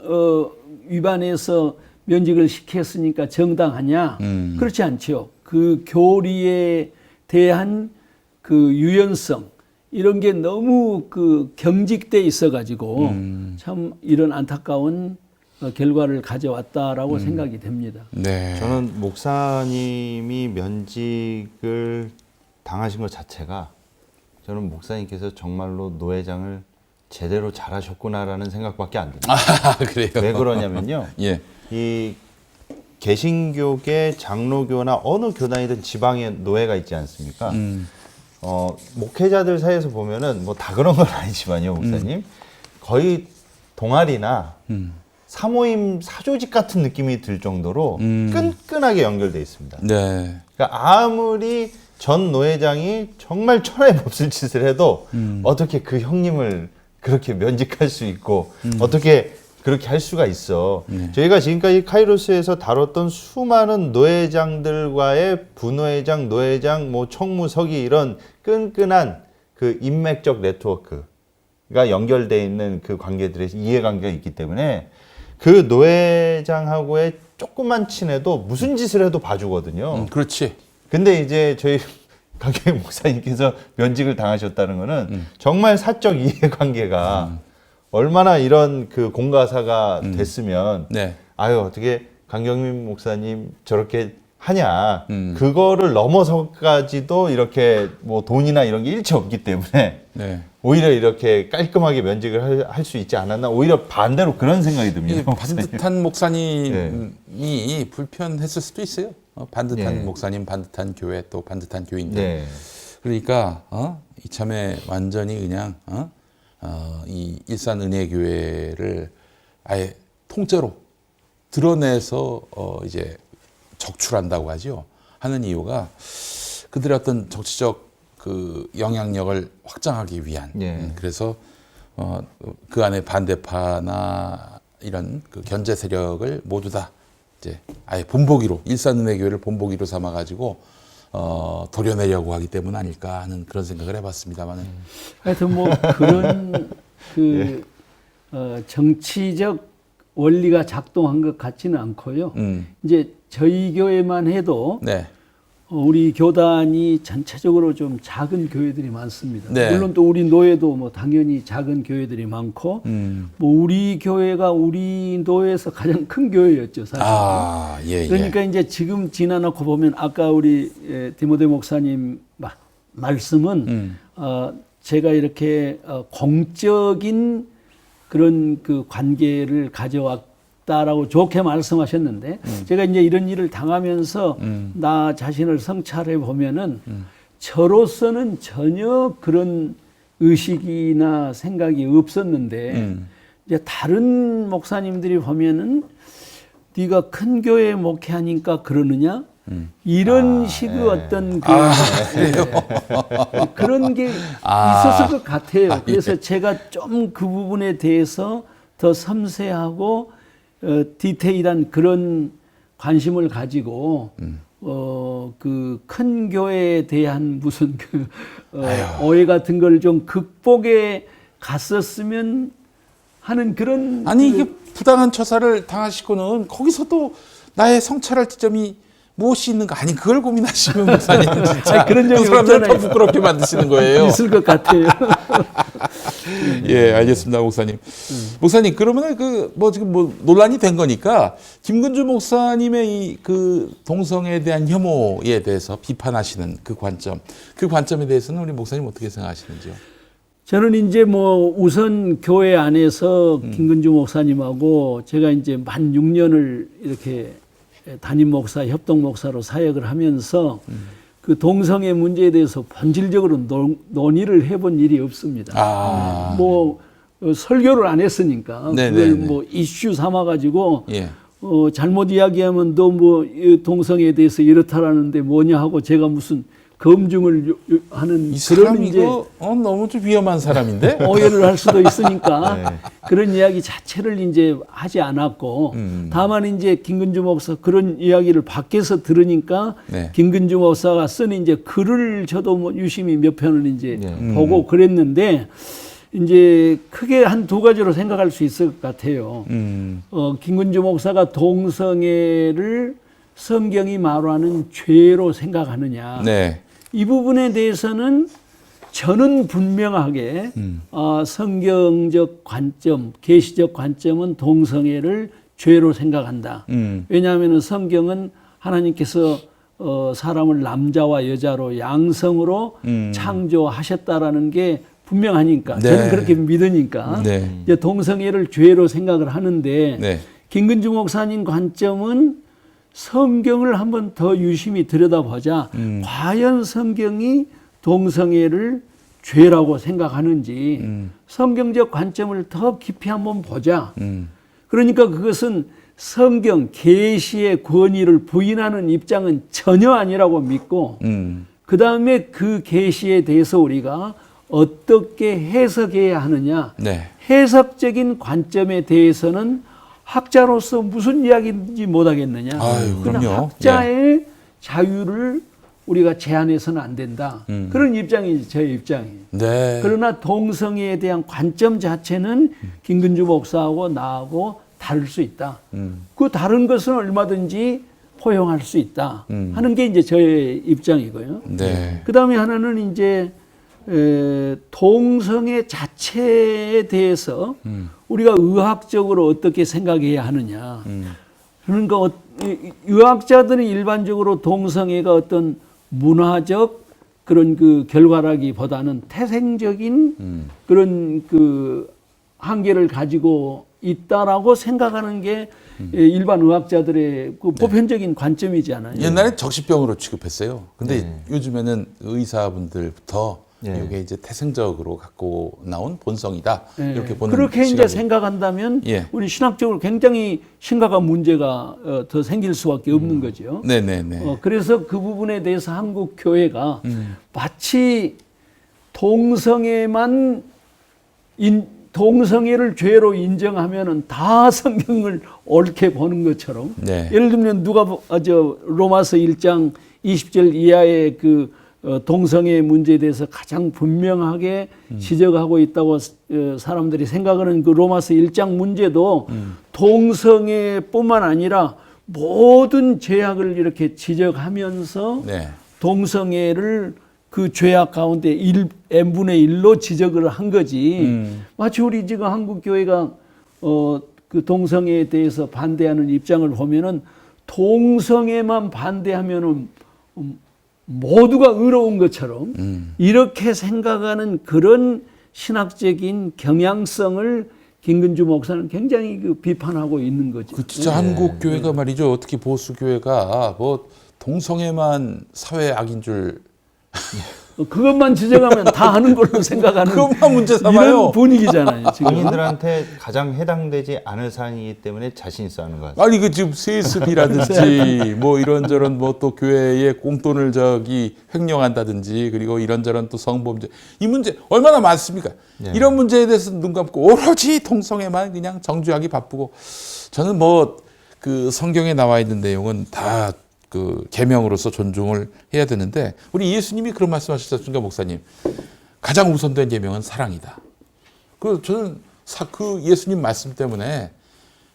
Speaker 3: 위반해서 면직을 시켰으니까 정당하냐? 그렇지 않죠. 그 교리에 대한 그 유연성 이런 게 너무 그 경직돼 있어가지고 참 이런 안타까운 결과를 가져왔다라고 생각이 됩니다.
Speaker 1: 네.
Speaker 2: 저는 목사님이 면직을 당하신 것 자체가 저는 목사님께서 정말로 노회장을 제대로 잘하셨구나라는 생각밖에 안 듭니다.
Speaker 1: 그래요.
Speaker 2: 왜 그러냐면요.
Speaker 1: 예.
Speaker 2: 이 개신교계 장로교나 어느 교단이든 지방에 노예가 있지 않습니까? 목회자들 사이에서 보면은 뭐 다 그런 건 아니지만요, 목사님. 거의 동아리나 사모임 사조직 같은 느낌이 들 정도로 끈끈하게 연결돼 있습니다.
Speaker 1: 네.
Speaker 2: 그러니까 아무리 전 노회장이 정말 천하에 없을 짓을 해도 어떻게 그 형님을 그렇게 면직할 수 있고 어떻게 그렇게 할 수가 있어. 저희가 지금까지 카이로스에서 다뤘던 수많은 노회장들과의 부노회장, 노회장, 뭐 총무서기 이런 끈끈한 그 인맥적 네트워크가 연결돼 있는 그 관계들의 이해관계가 있기 때문에 그 노회장하고의 조금만 친해도 무슨 짓을 해도 봐주거든요.
Speaker 1: 그렇지.
Speaker 2: 근데 이제 저희 강경희 목사님께서 면직을 당하셨다는 거는 정말 사적 이해관계가 얼마나 이런 그 공가사가 됐으면
Speaker 1: 네.
Speaker 2: 아유 어떻게 강경민 목사님 저렇게 하냐 그거를 넘어서까지도 이렇게 뭐 돈이나 이런 게 일체 없기 때문에
Speaker 1: 네.
Speaker 2: 오히려 이렇게 깔끔하게 면직을 할 수 있지 않았나 오히려 반대로 그런 생각이 듭니다.
Speaker 1: 이 반듯한 목사님이 불편했을 수도 있어요. 반듯한 목사님, 반듯한 교회, 또 반듯한 교인들.
Speaker 2: 네.
Speaker 1: 그러니까 이참에 완전히 그냥 이 일산은혜교회를 아예 통째로 드러내서 이제 적출한다고 하죠. 하는 이유가 그들의 어떤 정치적 그 영향력을 확장하기 위한. 그래서 그 안에 반대파나 이런 그 견제 세력을 모두 다 이제 아예 본보기로 일산은혜교회를 본보기로 삼아가지고 도려내려고 하기 때문 아닐까 하는 그런 생각을 해봤습니다만은.
Speaker 3: 하여튼 뭐 그런 정치적 원리가 작동한 것 같지는 않고요. 이제 저희 교회만 해도
Speaker 1: 네.
Speaker 3: 우리 교단이 전체적으로 좀 작은 교회들이 많습니다.
Speaker 1: 네.
Speaker 3: 물론 또 우리 노예도 뭐 당연히 작은 교회들이 많고, 뭐 우리 교회가 우리 노예에서 가장 큰 교회였죠, 사실.
Speaker 1: 아, 예,
Speaker 3: 그러니까
Speaker 1: 예.
Speaker 3: 이제 지금 지나놓고 보면 아까 우리 디모데 목사님 말씀은 제가 이렇게 공적인 그런 그 관계를 가져왔다라고 좋게 말씀하셨는데 제가 이제 이런 일을 당하면서 나 자신을 성찰해 보면은 저로서는 전혀 그런 의식이나 생각이 없었는데 이제 다른 목사님들이 보면은 네가 큰 교회 목회하니까 그러느냐? 이런 식의 어떤 그 그런 게 있었을 것 같아요. 그래서 제가 좀 그 부분에 대해서 더 섬세하고 디테일한 그런 관심을 가지고 그 큰 교회에 대한 무슨 그 오해 같은 걸 좀 극복해 갔었으면 하는 그런
Speaker 1: 아니 이게 부당한 처사를 당하시고는 거기서도 나의 성찰할 지점이 무엇이 있는가? 아니 그걸 고민하시면 목사님 진짜
Speaker 3: 아니, 그런 적이
Speaker 1: 그 사람들 더
Speaker 3: 없잖아요.
Speaker 1: 부끄럽게 만드시는 거예요.
Speaker 3: 있을 것 같아요.
Speaker 1: 예, 알겠습니다, 목사님. 목사님, 그러면 지금 논란이 된 거니까 김근주 목사님의 이 그 동성애에 대한 혐오에 대해서 비판하시는 그 관점에 대해서는 우리 목사님 어떻게 생각하시는지요?
Speaker 3: 저는 이제 뭐 우선 교회 안에서 김근주 목사님하고 제가 이제 만 6년을 이렇게 담임 목사, 협동 목사로 사역을 하면서 그 동성애 문제에 대해서 본질적으로 논의를 해본 일이 없습니다. 뭐 설교를 안 했으니까 그걸 뭐 이슈 삼아가지고
Speaker 1: 예.
Speaker 3: 잘못 이야기하면 너 뭐 동성애에 대해서 이렇다라는데 뭐냐 하고 제가 무슨 검증을 하는
Speaker 1: 이
Speaker 3: 그런
Speaker 1: 사람
Speaker 3: 이제
Speaker 1: 이거 너무 좀 위험한 사람인데?
Speaker 3: 오해를 할 수도 있으니까 그런 이야기 자체를 이제 하지 않았고 다만 이제 김근주 목사 그런 이야기를 밖에서 들으니까
Speaker 1: 네.
Speaker 3: 김근주 목사가 쓴 이제 글을 저도 뭐 유심히 몇 편을 이제 보고 그랬는데 이제 크게 한 두 가지로 생각할 수 있을 것 같아요. 김근주 목사가 동성애를 성경이 말하는 죄로 생각하느냐.
Speaker 1: 네.
Speaker 3: 이 부분에 대해서는 저는 분명하게 성경적 관점, 계시적 관점은 동성애를 죄로 생각한다. 왜냐하면 성경은 하나님께서 사람을 남자와 여자로 양성으로 창조하셨다라는 게 분명하니까
Speaker 1: 네.
Speaker 3: 저는 그렇게 믿으니까
Speaker 1: 네.
Speaker 3: 이제 동성애를 죄로 생각을 하는데
Speaker 1: 네.
Speaker 3: 김근주 목사님 관점은 성경을 한번 더 유심히 들여다보자. 과연 성경이 동성애를 죄라고 생각하는지 성경적 관점을 더 깊이 한번 보자. 그러니까 그것은 성경 계시의 권위를 부인하는 입장은 전혀 아니라고 믿고 그 다음에 그 계시에 대해서 우리가 어떻게 해석해야 하느냐.
Speaker 1: 네.
Speaker 3: 해석적인 관점에 대해서는 학자로서 무슨 이야기인지 못하겠느냐.
Speaker 1: 아유, 그럼요.
Speaker 3: 학자의 자유를 우리가 제한해서는 안 된다. 그런 입장이 제 입장이에요.
Speaker 1: 네.
Speaker 3: 그러나 동성애에 대한 관점 자체는 김근주 목사하고 나하고 다를 수 있다. 그 다른 것은 얼마든지 포용할 수 있다. 하는 게 이제 저의 입장이고요.
Speaker 1: 네.
Speaker 3: 그 다음에 하나는 이제 동성애 자체에 대해서 우리가 의학적으로 어떻게 생각해야 하느냐. 그러니까 의학자들은 일반적으로 동성애가 어떤 문화적 그런 그 결과라기보다는 태생적인 그런 그 한계를 가지고 있다라고 생각하는 게 일반 의학자들의 그 보편적인 관점이잖아요.
Speaker 1: 옛날에 적시병으로 취급했어요. 근데 요즘에는 의사분들부터 이게 이제 태생적으로 갖고 나온 본성이다. 이렇게 보는
Speaker 3: 그렇게
Speaker 1: 시각이.
Speaker 3: 이제 생각한다면
Speaker 1: 예.
Speaker 3: 우리 신학적으로 굉장히 심각한 문제가 더 생길 수밖에 없는 거죠.
Speaker 1: 네네네.
Speaker 3: 그래서 그 부분에 대해서 한국 교회가 마치 동성애만 동성애를 죄로 인정하면은 다 성경을 옳게 보는 것처럼
Speaker 1: 네.
Speaker 3: 예를 들면 로마서 1장 20절 이하의 그 동성애 문제에 대해서 가장 분명하게 지적하고 있다고 사람들이 생각하는 그 로마서 1장 문제도 동성애뿐만 아니라 모든 죄악을 이렇게 지적하면서
Speaker 1: 네.
Speaker 3: 동성애를 그 죄악 가운데 n분의 1로 지적을 한 거지. 마치 우리 지금 한국 교회가 그 동성애에 대해서 반대하는 입장을 보면은 동성애만 반대하면은 모두가 의로운 것처럼 이렇게 생각하는 그런 신학적인 경향성을 김근주 목사는 굉장히 그 비판하고 있는 거죠.
Speaker 1: 그 진짜 한국 교회가 말이죠. 특히 보수 교회가 뭐 동성애만 사회 악인 줄
Speaker 3: 그것만 지적하면 다 하는 걸로 생각하는
Speaker 1: 그것만 문제 삼아요.
Speaker 3: 이런 분위기잖아요. 지금.
Speaker 2: 본인들한테 가장 해당되지 않을 사안이기 때문에 자신 있어 하는 것 같아요.
Speaker 1: 아니 그 지금 세습이라든지 뭐 이런저런 뭐 또 교회의 공돈을 횡령한다든지 그리고 이런저런 또 성범죄 이 문제 얼마나 많습니까?
Speaker 2: 네.
Speaker 1: 이런 문제에 대해서 눈 감고 오로지 동성애만 그냥 정죄하기 바쁘고 저는 뭐 그 성경에 나와 있는 내용은 다 그 계명으로서 존중을 해야 되는데 우리 예수님이 그런 말씀하셨지 않습니까, 목사님? 가장 우선된 계명은 사랑이다. 그 저는 그 예수님 말씀 때문에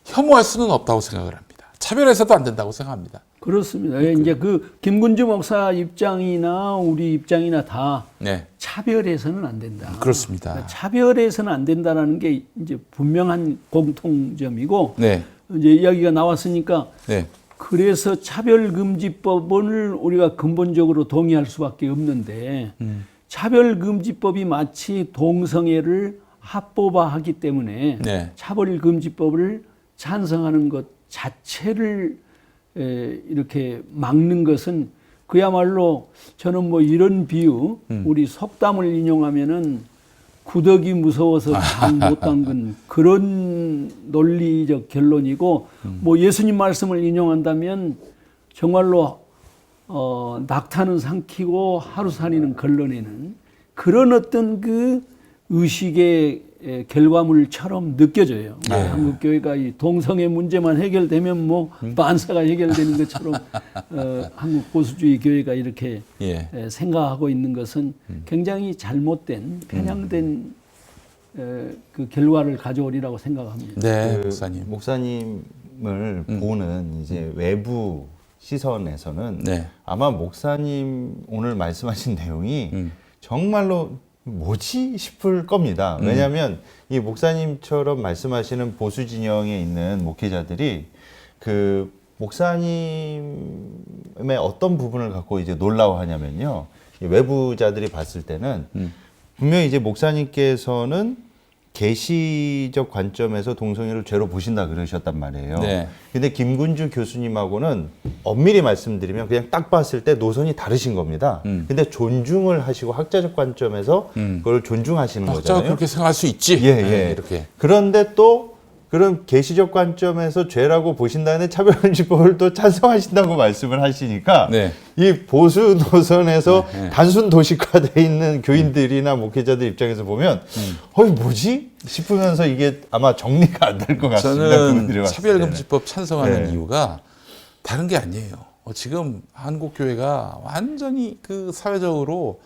Speaker 1: 혐오할 수는 없다고 생각을 합니다. 차별해서도 안 된다고 생각합니다.
Speaker 3: 그렇습니다. 이제 그 김근주 목사 입장이나 우리 입장이나 다
Speaker 1: 네,
Speaker 3: 차별해서는 안 된다.
Speaker 1: 그렇습니다.
Speaker 3: 그러니까 차별해서는 안 된다라는 게 이제 분명한 공통점이고
Speaker 1: 네,
Speaker 3: 이제 이야기가 나왔으니까
Speaker 1: 네,
Speaker 3: 그래서 차별금지법을 우리가 근본적으로 동의할 수밖에 없는데 차별금지법이 마치 동성애를 합법화하기 때문에
Speaker 1: 네.
Speaker 3: 차별금지법을 찬성하는 것 자체를 이렇게 막는 것은 그야말로 저는 뭐 이런 비유 우리 속담을 인용하면은 구더기 무서워서 장 못 담근 그런 논리적 결론이고 뭐 예수님 말씀을 인용한다면 정말로 낙타는 삼키고 하루살이는 걸러내는 그런 어떤 그 의식의 결과물처럼 느껴져요. 한국 교회가 이 동성애 문제만 해결되면 뭐 만사가 해결되는 것처럼 한국 보수주의 교회가 이렇게
Speaker 1: 예.
Speaker 3: 생각하고 있는 것은 굉장히 잘못된 편향된 그 결과를 가져오리라고 생각합니다.
Speaker 1: 네,
Speaker 2: 그
Speaker 1: 목사님.
Speaker 2: 목사님을 보는 이제 외부 시선에서는
Speaker 1: 네.
Speaker 2: 아마 목사님 오늘 말씀하신 내용이 정말로 뭐지 싶을 겁니다. 왜냐하면 이 목사님처럼 말씀하시는 보수 진영에 있는 목회자들이 그 목사님의 어떤 부분을 갖고 이제 놀라워하냐면요. 이 외부자들이 봤을 때는 분명히 이제 목사님께서는 계시적 관점에서 동성애를 죄로 보신다 그러셨단 말이에요.
Speaker 1: 네.
Speaker 2: 근데 김근주 교수님하고는 엄밀히 말씀드리면 그냥 딱 봤을 때 노선이 다르신 겁니다. 근데 존중을 하시고 학자적 관점에서 그걸 존중하시는
Speaker 1: 학자가
Speaker 2: 거잖아요.
Speaker 1: 그렇게 생각할 수 있지.
Speaker 2: 예, 예.
Speaker 1: 네, 이렇게.
Speaker 2: 그런데 또 그런 계시적 관점에서 죄라고 보신다는 차별금지법을 또 찬성하신다고 말씀을 하시니까
Speaker 1: 네.
Speaker 2: 이 보수 노선에서
Speaker 1: 네.
Speaker 2: 단순 도식화되어 있는 교인들이나 목회자들 입장에서 보면 뭐지? 싶으면서 이게 아마 정리가 안 될 것 같습니다. 그분들이
Speaker 1: 저는
Speaker 2: 봤을
Speaker 1: 차별금지법 찬성하는
Speaker 2: 네.
Speaker 1: 이유가 다른 게 아니에요. 지금 한국 교회가 완전히 그 사회적으로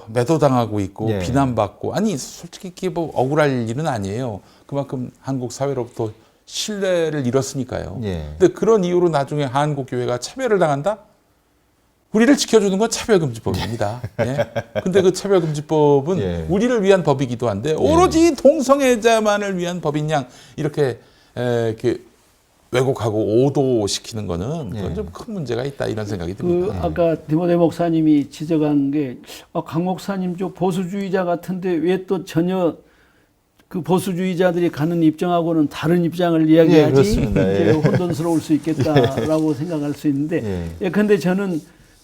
Speaker 1: 매도당하고 있고
Speaker 2: 예.
Speaker 1: 비난받고 아니 솔직히 뭐 억울할 일은 아니에요. 그만큼 한국 사회로부터 신뢰를 잃었으니까요.
Speaker 2: 예.
Speaker 1: 근데 그런 이유로 나중에 한국 교회가 차별을 당한다? 우리를 지켜주는 건 차별금지법입니다. 예. 근데 그 차별금지법은
Speaker 2: 예.
Speaker 1: 우리를 위한 법이기도 한데 오로지 동성애자만을 위한 법인 양 이렇게 왜곡하고 오도시키는 거는 그건 좀 큰 문제가 있다 이런 생각이
Speaker 3: 그
Speaker 1: 듭니다.
Speaker 3: 아까 디모데 목사님이 지적한 게 강 목사님 좀 보수주의자 같은데 왜 또 전혀 그 보수주의자들이 가는 입장하고는 다른 입장을 이야기하지
Speaker 2: 그렇습니다.
Speaker 3: 이제
Speaker 2: 예.
Speaker 3: 혼돈스러울 수 있겠다라고 생각할 수 있는데 근데 저는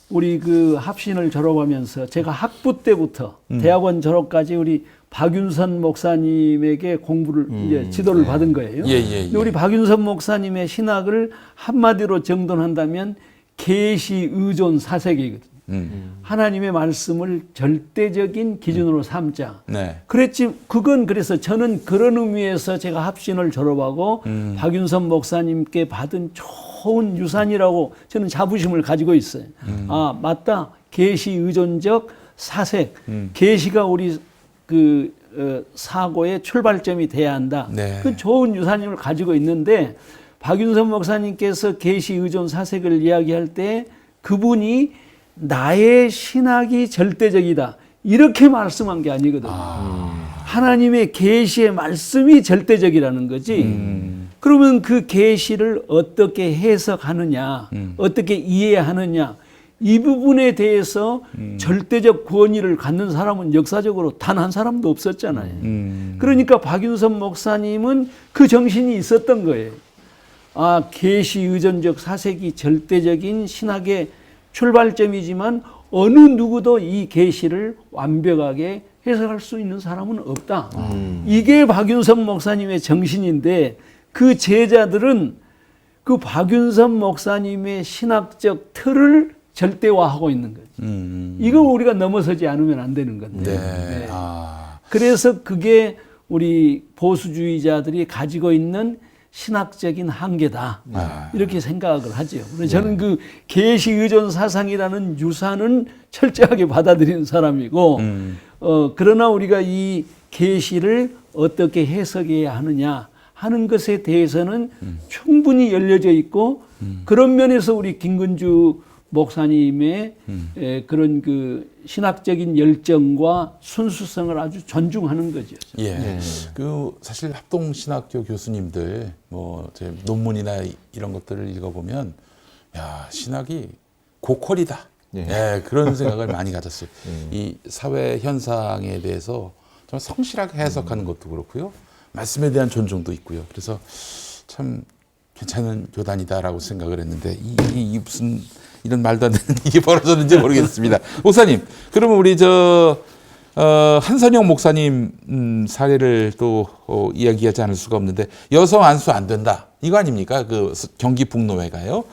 Speaker 3: 우리 그 합신을 졸업하면서 제가 학부 때부터 대학원 졸업까지 우리 박윤선 목사님에게 공부를 이제 지도를 받은 거예요. 근데 우리 박윤선 목사님의 신학을 한마디로 정돈한다면 계시 의존 사색이거든요. 하나님의 말씀을 절대적인 기준으로 삼자.
Speaker 1: 네.
Speaker 3: 그랬지, 그건 그래서 저는 그런 의미에서 제가 합신을 졸업하고 박윤선 목사님께 받은 좋은 유산이라고 저는 자부심을 가지고 있어요. 아, 맞다. 계시 의존적 사색. 계시가 우리 사고의 출발점이 돼야 한다.
Speaker 1: 네.
Speaker 3: 그 좋은 유산임을 가지고 있는데 박윤선 목사님께서 계시 의존 사색을 이야기할 때 그분이 나의 신학이 절대적이다 이렇게 말씀한 게 아니거든요. 하나님의 계시의 말씀이 절대적이라는 거지. 그러면 그 계시를 어떻게 해석하느냐, 어떻게 이해하느냐 이 부분에 대해서 절대적 권위를 갖는 사람은 역사적으로 단 한 사람도 없었잖아요. 그러니까 박윤선 목사님은 그 정신이 있었던 거예요. 아, 계시 의존적 사색이 절대적인 신학의 출발점이지만 어느 누구도 이 계시를 완벽하게 해석할 수 있는 사람은 없다. 이게 박윤선 목사님의 정신인데 그 제자들은 그 박윤선 목사님의 신학적 틀을 절대화하고 있는 거지. 이걸 우리가 넘어서지 않으면 안 되는 건데.
Speaker 1: 네.
Speaker 3: 그래서 그게 우리 보수주의자들이 가지고 있는 신학적인 한계다. 이렇게 생각을 하죠. 그래서 저는 그 계시 의존 사상이라는 유산은 철저하게 받아들이는 사람이고, 그러나 우리가 이 계시를 어떻게 해석해야 하느냐 하는 것에 대해서는 충분히 열려져 있고, 그런 면에서 우리 김근주 목사님의 그런 그 신학적인 열정과 순수성을 아주 존중하는 거죠.
Speaker 1: 예. 그 사실 합동신학교 교수님들 제 논문이나 이런 것들을 읽어보면 야, 신학이 고퀄이다. 예, 그런 생각을 많이 가졌어요. 이 사회 현상에 대해서 정말 성실하게 해석하는 것도 그렇고요. 말씀에 대한 존중도 있고요. 그래서 참 괜찮은 교단이다라고 생각을 했는데 이 무슨 이런 말도 안 되는 일이 벌어졌는지 모르겠습니다. 목사님, 그러면 우리 한선영 목사님 사례를 또 이야기하지 않을 수가 없는데 여성 안수 안 된다 이거 아닙니까? 그 경기 북노회가요.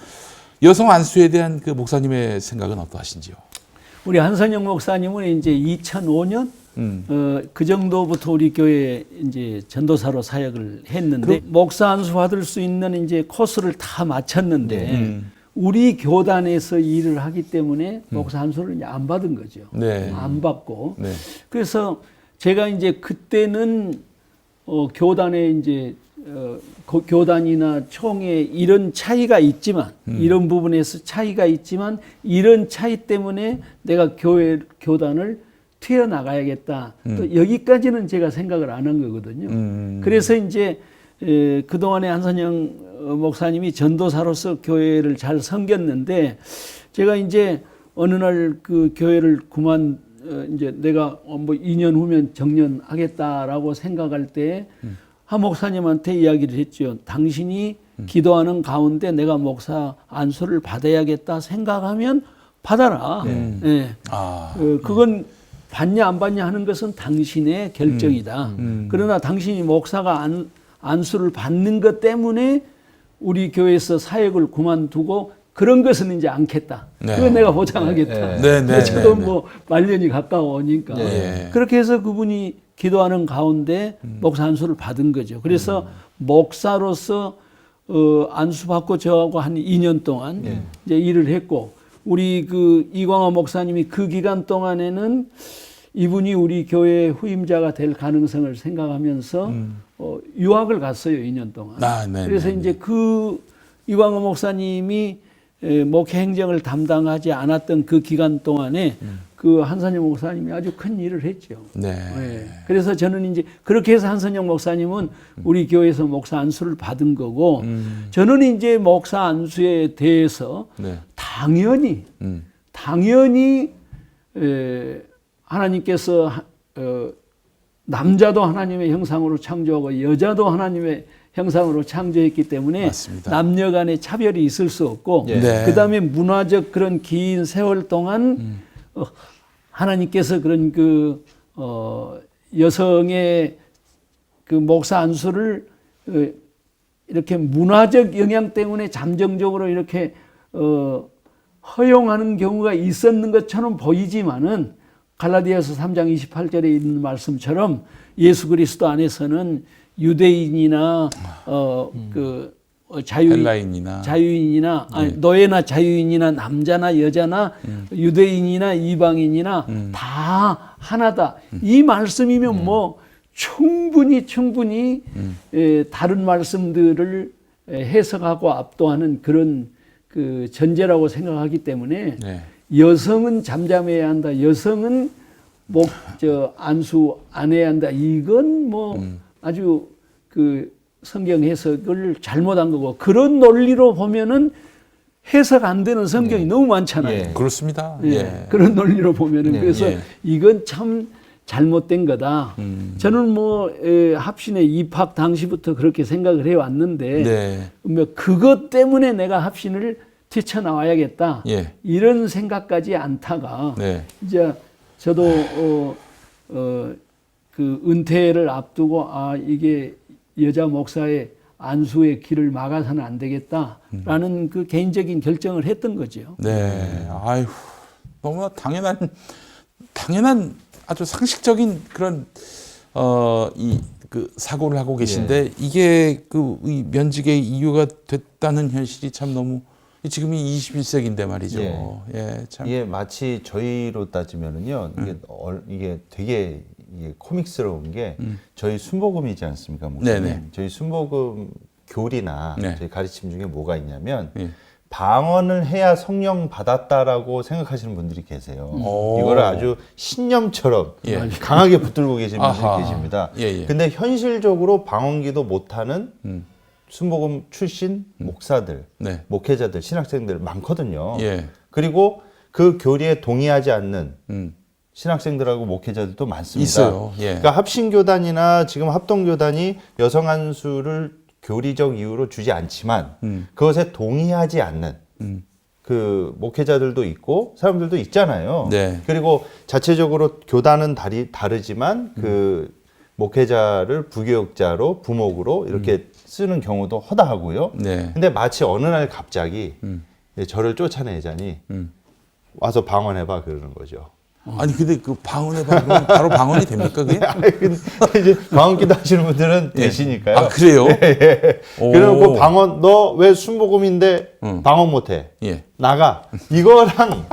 Speaker 1: 여성 안수에 대한 그 목사님의 생각은 어떠하신지요?
Speaker 3: 우리 한선영 목사님은 이제 2005년 그 정도부터 우리 교회 이제 전도사로 사역을 했는데 목사 안수 받을 수 있는 이제 코스를 다 마쳤는데 우리 교단에서 일을 하기 때문에 목사 안수를 안 받은 거죠.
Speaker 1: 네.
Speaker 3: 안 받고.
Speaker 1: 네.
Speaker 3: 그래서 제가 이제 그때는 교단에 이제 교단이나 총회 이런 차이가 있지만 이런 부분에서 차이가 있지만 이런 차이 때문에 내가 교단을 튀어나가야겠다. 또 여기까지는 제가 생각을 안 한 거거든요. 그래서 이제 그동안에 한선영 목사님이 전도사로서 교회를 잘 섬겼는데 제가 이제 어느 날 그 교회를 이제 내가 뭐 2년 후면 정년하겠다라고 생각할 때 한 목사님한테 이야기를 했죠. 당신이 기도하는 가운데 내가 목사 안수를 받아야겠다 생각하면 받아라. 네. 그건 받냐 안 받냐 하는 것은 당신의 결정이다. 그러나 당신이 목사가 안수를 받는 것 때문에 우리 교회에서 사역을 그만두고 그런 것은 이제 않겠다.
Speaker 1: 네.
Speaker 3: 그건 내가 보장하겠다. 저도 뭐 말년이 가까워오니까. 그렇게 해서 그분이 기도하는 가운데 목사 안수를 받은 거죠. 그래서 목사로서 안수 받고 저하고 한 2년 동안 이제 일을 했고 우리 그 이광화 목사님이 그 기간 동안에는 이분이 우리 교회 후임자가 될 가능성을 생각하면서 유학을 갔어요. 2년 동안. 그래서 이제 그 이광화 목사님이 목회 행정을 담당하지 않았던 그 기간 동안에 그 한선영 목사님이 아주 큰 일을 했죠. 그래서 저는 이제 그렇게 해서 한선영 목사님은 우리 교회에서 목사 안수를 받은 거고 저는 이제 목사 안수에 대해서 당연히 하나님께서 남자도 하나님의 형상으로 창조하고 여자도 하나님의 형상으로 창조했기 때문에
Speaker 1: 맞습니다.
Speaker 3: 남녀 간의 차별이 있을 수 없고 그다음에 문화적 그런 긴 세월 동안 하나님께서 그런 여성의 그 목사 안수를 이렇게 문화적 영향 때문에 잠정적으로 이렇게 허용하는 경우가 있었는 것처럼 보이지만은 갈라디아서 3장 28절에 있는 말씀처럼 예수 그리스도 안에서는 유대인이나 자유인이나 노예나 자유인이나 남자나 여자나 유대인이나 이방인이나 다 하나다. 이 말씀이면 뭐 충분히 다른 말씀들을 해석하고 압도하는 그런 그 전제라고 생각하기 때문에
Speaker 1: 네.
Speaker 3: 여성은 잠잠해야 한다. 여성은 안수 안 해야 한다. 이건 뭐 아주 그 성경 해석을 잘못한 거고 그런 논리로 보면은 해석 안 되는 성경이 너무 많잖아요.
Speaker 2: 예.
Speaker 1: 그렇습니다.
Speaker 3: 예.
Speaker 1: 예.
Speaker 3: 그런 논리로 보면은
Speaker 2: 예.
Speaker 3: 그래서
Speaker 1: 예.
Speaker 3: 이건 참 잘못된 거다. 저는 뭐 합신에 입학 당시부터 그렇게 생각을 해왔는데
Speaker 1: 네.
Speaker 3: 뭐 그것 때문에 내가 합신을 뛰쳐나와야겠다.
Speaker 1: 예.
Speaker 3: 이런 생각까지 않다가
Speaker 1: 네.
Speaker 3: 이제 저도 그 은퇴를 앞두고 이게 여자 목사의 안수의 길을 막아서는 안 되겠다라는 그 개인적인 결정을 했던 거죠.
Speaker 1: 네. 아유, 너무나 당연한 아주 상식적인 그런 이 그 사고를 하고 계신데 이게 이 면직의 이유가 됐다는 현실이 참 너무 지금이 21세기인데 말이죠. 예, 참.
Speaker 2: 이게 마치 저희로 따지면은요, 이게 되게 이게 코믹스러운 게 저희 순복음이지 않습니까, 목사님?
Speaker 1: 네네.
Speaker 2: 저희 순복음 교리나
Speaker 1: 네.
Speaker 2: 저희 가르침 중에 뭐가 있냐면
Speaker 1: 예.
Speaker 2: 방언을 해야 성령 받았다라고 생각하시는 분들이 계세요.
Speaker 1: 오.
Speaker 2: 이거를 아주 신념처럼
Speaker 1: 예.
Speaker 2: 강하게 붙들고 계신 분들이
Speaker 1: 아하.
Speaker 2: 계십니다.
Speaker 1: 예, 예.
Speaker 2: 근데 현실적으로 방언기도 못하는 순복음 출신 목사들,
Speaker 1: 네.
Speaker 2: 목회자들, 신학생들 많거든요.
Speaker 1: 예.
Speaker 2: 그리고 그 교리에 동의하지 않는
Speaker 1: 음.
Speaker 2: 신학생들하고 목회자들도 많습니다.
Speaker 1: 있어요. 예.
Speaker 2: 그러니까 합신교단이나 지금 합동교단이 여성 안수를 교리적 이유로 주지 않지만 그것에 동의하지 않는 그 목회자들도 있고 사람들도 있잖아요.
Speaker 1: 네.
Speaker 2: 그리고 자체적으로 교단은 다르지만 그 목회자를 부교육자로 부목으로 이렇게 쓰는 경우도 허다하고요.
Speaker 1: 네.
Speaker 2: 근데 마치 어느 날 갑자기 저를 쫓아내자니 와서 방언해봐 그러는 거죠.
Speaker 1: 아니 근데 그 방언해봐 그러면 바로 방언이 됩니까 그게?
Speaker 2: 근데 이제 방언기도 하시는 분들은 되시니까요.
Speaker 1: 아 그래요? 오.
Speaker 2: 그리고 방언 너 왜 순복음인데 방언 못해?
Speaker 1: 예.
Speaker 2: 나가. 이거랑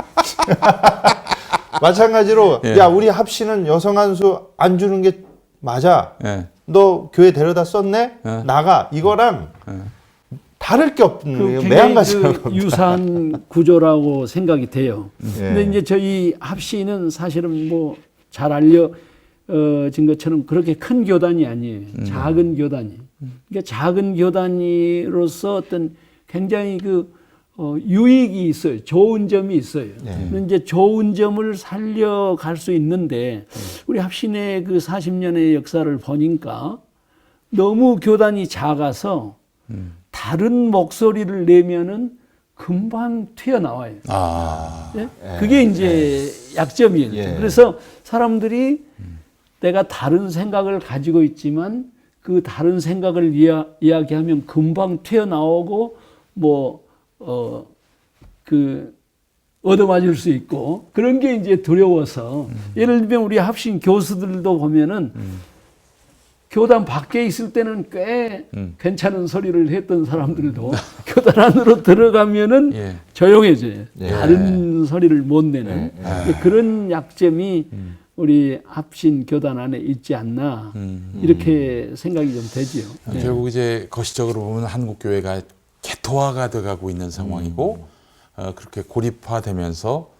Speaker 2: 마찬가지로
Speaker 1: 예.
Speaker 2: 야 우리 합시는 여성 안수 안 주는 게 맞아.
Speaker 1: 예.
Speaker 2: 너 교회 데려다 썼네?
Speaker 1: 예.
Speaker 2: 나가. 이거랑 다를 게 없는
Speaker 3: 그
Speaker 2: 거예요.
Speaker 3: 굉장히
Speaker 2: 매한가지라는
Speaker 3: 그 유사한 구조라고 생각이 돼요.
Speaker 2: 예.
Speaker 3: 근데 이제 저희 합시는 사실은 뭐 잘 알려진 것처럼 그렇게 큰 교단이 아니에요. 작은 교단이. 그러니까 작은 교단으로서 어떤 굉장히 그 유익이 있어요. 좋은 점이 있어요. 근데 이제 좋은 점을 살려갈 수 있는데 우리 합신의 그 40년의 역사를 보니까 너무 교단이 작아서 다른 목소리를 내면은 금방 튀어나와요.
Speaker 1: 아.
Speaker 3: 예? 그게 이제 약점이에요.
Speaker 2: 예.
Speaker 3: 그래서 사람들이 내가 다른 생각을 가지고 있지만 그 다른 생각을 이야기하면 금방 튀어나오고 얻어맞을 수 있고 그런 게 이제 두려워서 예를 들면 우리 합신 교수들도 보면은 교단 밖에 있을 때는 꽤 괜찮은 소리를 했던 사람들도 교단 안으로 들어가면은
Speaker 1: 예.
Speaker 3: 조용해져요.
Speaker 2: 예.
Speaker 3: 다른 소리를 못 내는 그런 약점이 우리 합신 교단 안에 있지 않나 이렇게 생각이 좀 되지요. 네.
Speaker 1: 결국 이제 거시적으로 보면 한국 교회가 개토화가 돼가고 있는 상황이고 그렇게 고립화되면서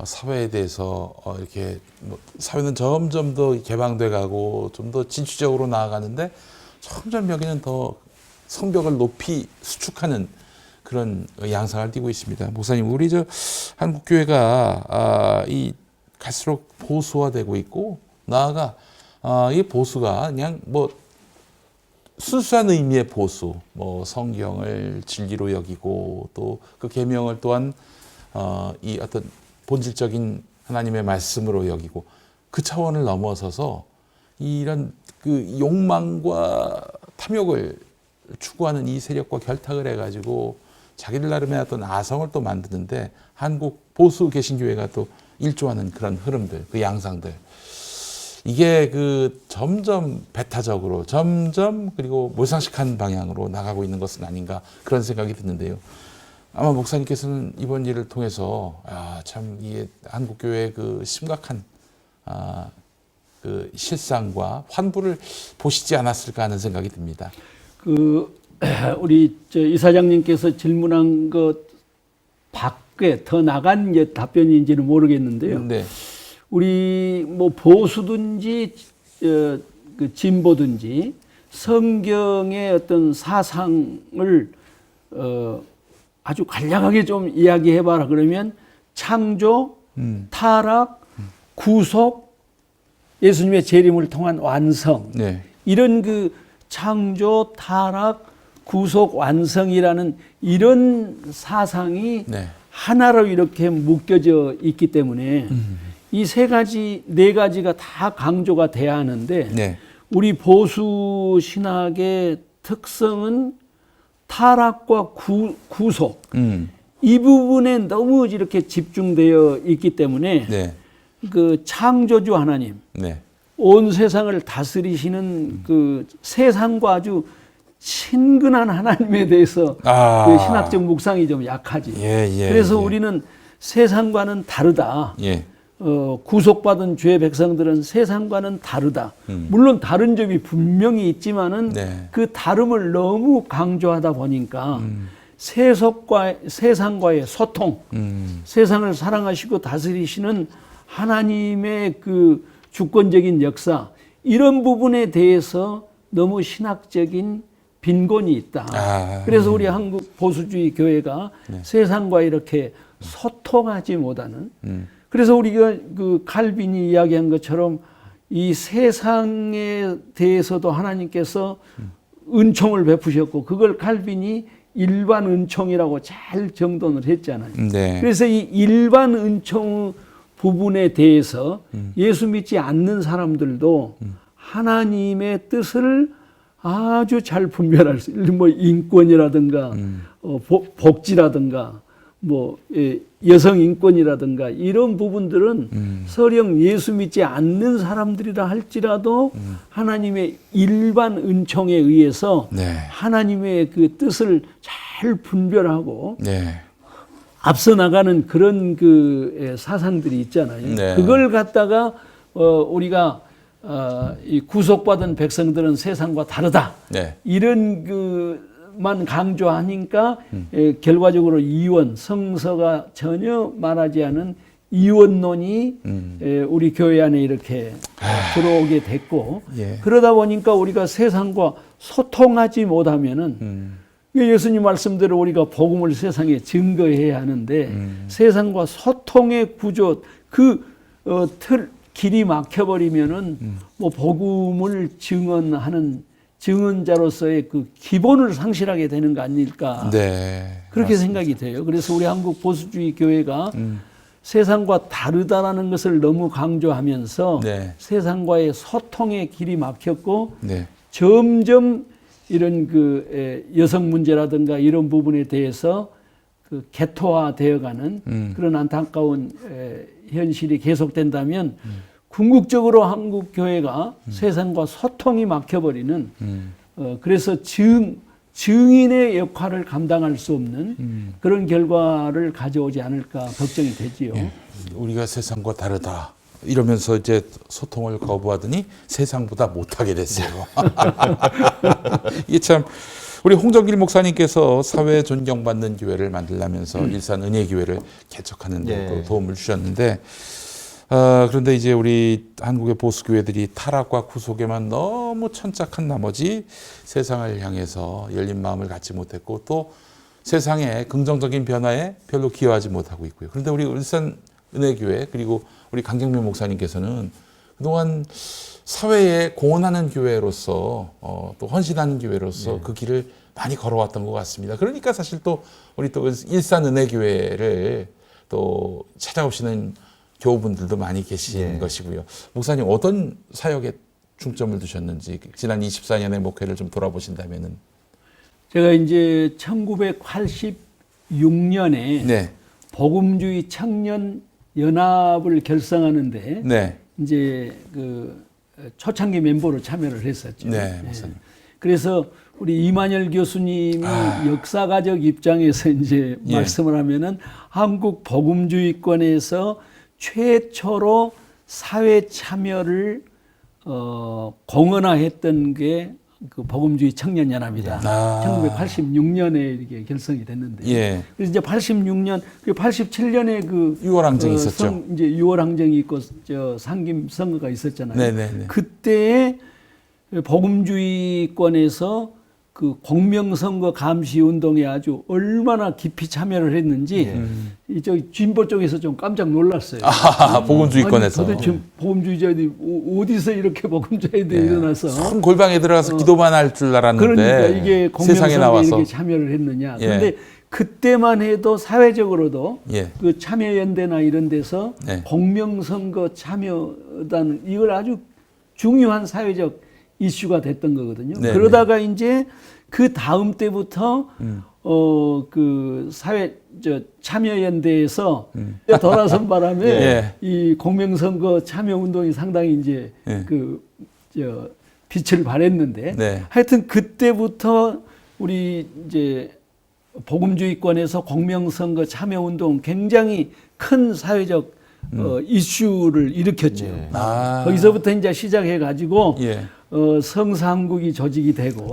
Speaker 1: 사회에 대해서 이렇게 사회는 점점 더 개방돼가고 좀 더 진취적으로 나아가는데 점점 여기는 더 성벽을 높이 수축하는 그런 양상을 띠고 있습니다. 목사님, 우리 한국 교회가 이 갈수록 보수화되고 있고 나아가 이 보수가 그냥 순수한 의미의 보수, 성경을 진리로 여기고 또 그 계명을 또한 이 어떤 본질적인 하나님의 말씀으로 여기고 그 차원을 넘어서서 이런 그 욕망과 탐욕을 추구하는 이 세력과 결탁을 해가지고 자기들 나름의 어떤 아성을 또 만드는데 한국 보수 개신교회가 또 일조하는 그런 흐름들, 그 양상들. 이게 그 점점 배타적으로 점점 그리고 몰상식한 방향으로 나가고 있는 것은 아닌가 그런 생각이 드는데요. 아마 목사님께서는 이번 일을 통해서 참 이게 한국 교회의 그 심각한 그 실상과 환부를 보시지 않았을까 하는 생각이 듭니다.
Speaker 3: 그 우리 이사장님께서 질문한 것 밖에 더 나간 답변인지는 모르겠는데요.
Speaker 1: 네.
Speaker 3: 우리 뭐 보수든지 그 진보든지 성경의 어떤 사상을 아주 간략하게 좀 이야기해봐라 그러면 창조, 타락, 구속, 예수님의 재림을 통한 완성,
Speaker 1: 네.
Speaker 3: 이런 그 창조, 타락, 구속, 완성이라는 이런 사상이
Speaker 1: 네.
Speaker 3: 하나로 이렇게 묶여져 있기 때문에 이 세 가지, 네 가지가 다 강조가 돼야 하는데
Speaker 1: 네.
Speaker 3: 우리 보수 신학의 특성은 타락과 구속 이 부분에 너무 이렇게 집중되어 있기 때문에
Speaker 1: 네.
Speaker 3: 그 창조주 하나님,
Speaker 1: 네.
Speaker 3: 온 세상을 다스리시는 그 세상과 아주 친근한 하나님에 대해서 그 신학적 묵상이 좀 약하지. 그래서 우리는 세상과는 다르다.
Speaker 1: 예.
Speaker 3: 구속받은 주의 백성들은 세상과는 다르다. 물론 다른 점이 분명히 있지만은
Speaker 1: 네.
Speaker 3: 그 다름을 너무 강조하다 보니까 세상과의 소통, 세상을 사랑하시고 다스리시는 하나님의 그 주권적인 역사, 이런 부분에 대해서 너무 신학적인 빈곤이 있다. 그래서 우리 한국 보수주의 교회가 세상과 이렇게 소통하지 못하는, 그래서 우리가 그 칼빈이 이야기한 것처럼 이 세상에 대해서도 하나님께서 은총을 베푸셨고 그걸 칼빈이 일반 은총이라고 잘 정돈을 했잖아요.
Speaker 1: 네.
Speaker 3: 그래서 이 일반 은총 부분에 대해서 예수 믿지 않는 사람들도 하나님의 뜻을 아주 잘 분별할 수 있는, 뭐 인권이라든가 복지라든가 뭐 여성 인권이라든가 이런 부분들은 설령 예수 믿지 않는 사람들이라 할지라도 하나님의 일반 은총에 의해서
Speaker 1: 네.
Speaker 3: 하나님의 그 뜻을 잘 분별하고
Speaker 1: 네.
Speaker 3: 앞서 나가는 그런 그 사상들이 있잖아요.
Speaker 1: 네.
Speaker 3: 그걸 갖다가 우리가 이 구속받은 백성들은 세상과 다르다.
Speaker 1: 네.
Speaker 3: 이런 그만 강조하니까 결과적으로 이원, 성서가 전혀 말하지 않은 이원론이 우리 교회 안에 이렇게 들어오게 됐고,
Speaker 1: 예.
Speaker 3: 그러다 보니까 우리가 세상과 소통하지 못하면은 예수님 말씀대로 우리가 복음을 세상에 증거해야 하는데 세상과 소통의 구조, 길이 막혀버리면은 뭐 복음을 증언하는 증언자로서의 그 기본을 상실하게 되는 거 아닐까.
Speaker 1: 네.
Speaker 3: 그렇게
Speaker 1: 맞습니다.
Speaker 3: 생각이 돼요. 그래서 우리 한국 보수주의 교회가 세상과 다르다라는 것을 너무 강조하면서
Speaker 1: 네.
Speaker 3: 세상과의 소통의 길이 막혔고
Speaker 1: 네.
Speaker 3: 점점 이런 그 여성 문제라든가 이런 부분에 대해서 그 개토화 되어가는 그런 안타까운 현실이 계속된다면 궁극적으로 한국 교회가 세상과 소통이 막혀버리는 그래서 증인의 역할을 감당할 수 없는 그런 결과를 가져오지 않을까 걱정이 되지요.
Speaker 1: 예. 우리가 세상과 다르다 이러면서 이제 소통을 거부하더니 세상보다 못하게 됐어요. 이게 참 우리 홍정길 목사님께서 사회 존경받는 교회를 만들려면서 일산 은혜교회를 개척하는 데 또 도움을 주셨는데 그런데 이제 우리 한국의 보수 교회들이 타락과 구속에만 너무 천착한 나머지 세상을 향해서 열린 마음을 갖지 못했고 또 세상의 긍정적인 변화에 별로 기여하지 못하고 있고요. 그런데 우리 일산 은혜교회 그리고 우리 강경민 목사님께서는 그동안 사회에 공헌하는 교회로서 또 헌신하는 교회로서 그 길을 많이 걸어왔던 것 같습니다. 그러니까 사실 또 우리 또 일산 은혜교회를 또 찾아오시는 교우분들도 많이 계신 것이고요. 목사님 어떤 사역에 중점을 두셨는지 지난 24년의 목회를 좀 돌아보신다면은.
Speaker 3: 제가 이제 1986년에
Speaker 1: 네.
Speaker 3: 복음주의 청년 연합을 결성하는데
Speaker 1: 네.
Speaker 3: 이제 그 초창기 멤버로 참여를 했었죠.
Speaker 1: 네, 목사님.
Speaker 3: 그래서 우리 이만열 교수님이 역사가적 입장에서 이제 말씀을 하면은 한국 복음주의권에서 최초로 사회 참여를 공헌화했던 게 그 복음주의 청년연합이다. 1986년에 이렇게 결성이 됐는데.
Speaker 1: 예.
Speaker 3: 그래서 이제 86년, 87년에 그
Speaker 1: 6월 항쟁이 있었죠.
Speaker 3: 이제 6월 항쟁이 있고 저 상김 선거가 있었잖아요.
Speaker 1: 네네네.
Speaker 3: 그때에 복음주의권에서 그 공명선거 감시 운동에 아주 얼마나 깊이 참여를 했는지 이저 진보 쪽에서 좀 깜짝 놀랐어요.
Speaker 1: 복음주의권에서.
Speaker 3: 아니, 도대체 복음주의자들이 어디서 이렇게 복음주의자들이 일어나서
Speaker 1: 큰 골방에 들어가서 기도만 할 줄 알았는데
Speaker 3: 그러니까 이게
Speaker 1: 세상에
Speaker 3: 공명선거에
Speaker 1: 나와서
Speaker 3: 이렇게 참여를 했느냐.
Speaker 1: 예.
Speaker 3: 그런데 그때만 해도 사회적으로도
Speaker 1: 예.
Speaker 3: 그 참여연대나 이런 데서
Speaker 1: 네.
Speaker 3: 공명선거 참여단 이걸 아주 중요한 사회적 이슈가 됐던 거거든요.
Speaker 1: 네,
Speaker 3: 그러다가 이제 그 다음 때부터 그 사회 참여연대에서 돌아선 바람에
Speaker 1: 예.
Speaker 3: 이 공명선거 참여 운동이 상당히 이제
Speaker 1: 예.
Speaker 3: 빛을 발했는데
Speaker 1: 네.
Speaker 3: 하여튼 그때부터 우리 이제 복음주의권에서 공명선거 참여 운동 굉장히 큰 사회적 이슈를 일으켰죠. 거기서부터 이제 시작해 가지고
Speaker 1: 예.
Speaker 3: 성상국이 조직이 되고